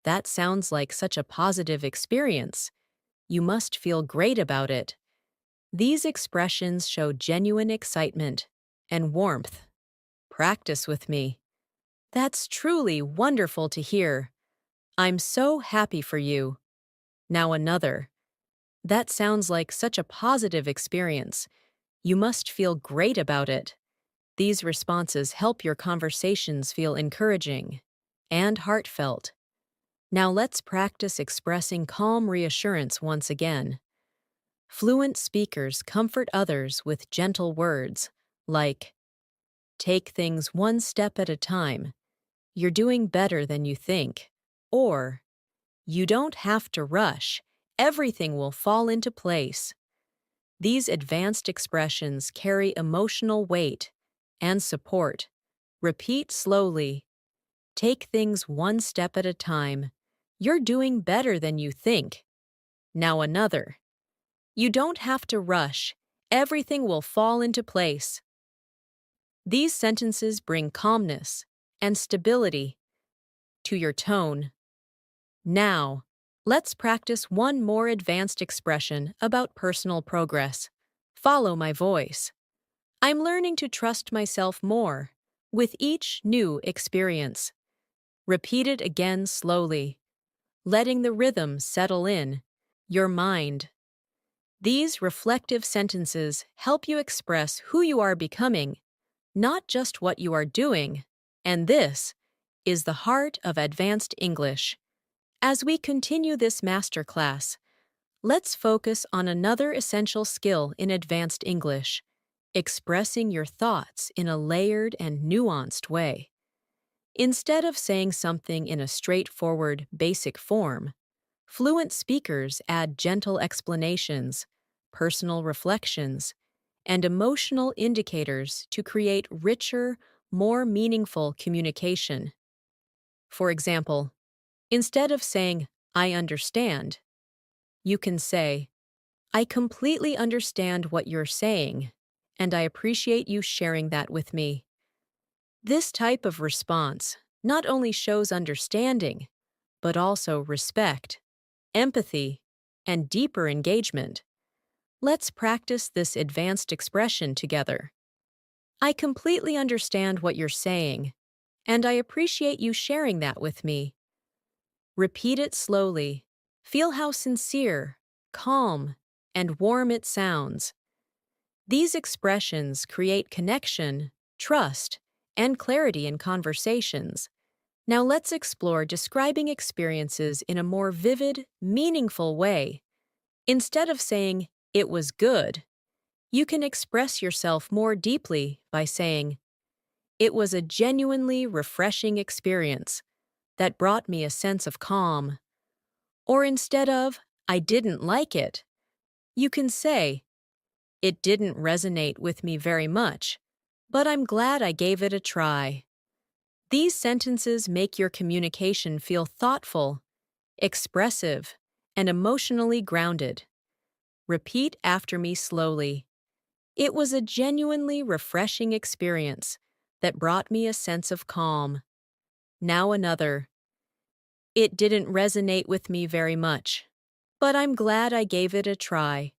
"That sounds like such a positive experience. You must feel great about it." These expressions show genuine excitement and warmth. Practice with me. "That's truly wonderful to hear. I'm so happy for you." Now another. "That sounds like such a positive experience. You must feel great about it." These responses help your conversations feel encouraging and heartfelt. Now let's practice expressing calm reassurance once again. Fluent speakers comfort others with gentle words, like, "Take things one step at a time. You're doing better than you think." Or, "You don't have to rush. Everything will fall into place." These advanced expressions carry emotional weight and support. Repeat slowly. "Take things one step at a time. You're doing better than you think." Now another. "You don't have to rush. Everything will fall into place." These sentences bring calmness and stability to your tone. Now, let's practice one more advanced expression about personal progress. Follow my voice. I'm learning to trust myself more with each new experience. Repeat it again slowly, letting the rhythm settle in your mind. These reflective sentences help you express who you are becoming, not just what you are doing. And this is the heart of advanced English. As we continue this masterclass, let's focus on another essential skill in advanced English: expressing your thoughts in a layered and nuanced way. Instead of saying something in a straightforward, basic form, fluent speakers add gentle explanations, personal reflections, and emotional indicators to create richer, more meaningful communication. For example, instead of saying, "I understand," you can say, "I completely understand what you're saying, and I appreciate you sharing that with me." This type of response not only shows understanding, but also respect, empathy, and deeper engagement. Let's practice this advanced expression together. "I completely understand what you're saying, and I appreciate you sharing that with me." Repeat it slowly. Feel how sincere, calm, and warm it sounds. These expressions create connection, trust, and clarity in conversations. Now let's explore describing experiences in a more vivid, meaningful way. Instead of saying, "It was good," you can express yourself more deeply by saying, "It was a genuinely refreshing experience that brought me a sense of calm." Or instead of, "I didn't like it," you can say, "It didn't resonate with me very much, but I'm glad I gave it a try." These sentences make your communication feel thoughtful, expressive, and emotionally grounded. Repeat after me slowly. "It was a genuinely refreshing experience that brought me a sense of calm." Now another. "It didn't resonate with me very much, but I'm glad I gave it a try."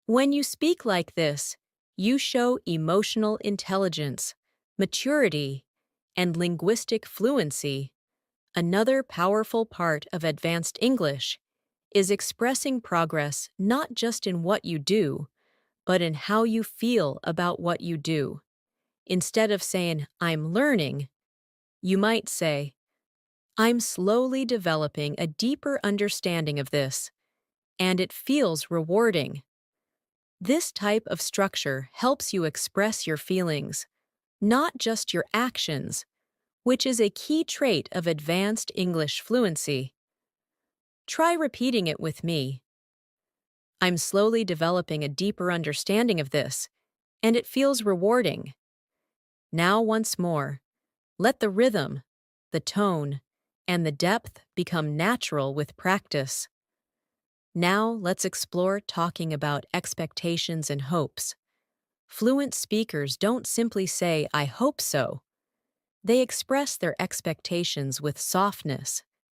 When you speak like this, you show emotional intelligence, maturity, and linguistic fluency. Another powerful part of advanced English is expressing progress not just in what you do, but in how you feel about what you do. Instead of saying, "I'm learning," you might say, "I'm slowly developing a deeper understanding of this, and it feels rewarding." This type of structure helps you express your feelings, not just your actions, which is a key trait of advanced English fluency. Try repeating it with me. I'm slowly developing a deeper understanding of this, and it feels rewarding. Now, once more, let the rhythm, the tone, and the depth become natural with practice. Now, let's explore talking about expectations and hopes. Fluent speakers don't simply say, "I hope so." They express their expectations with softness,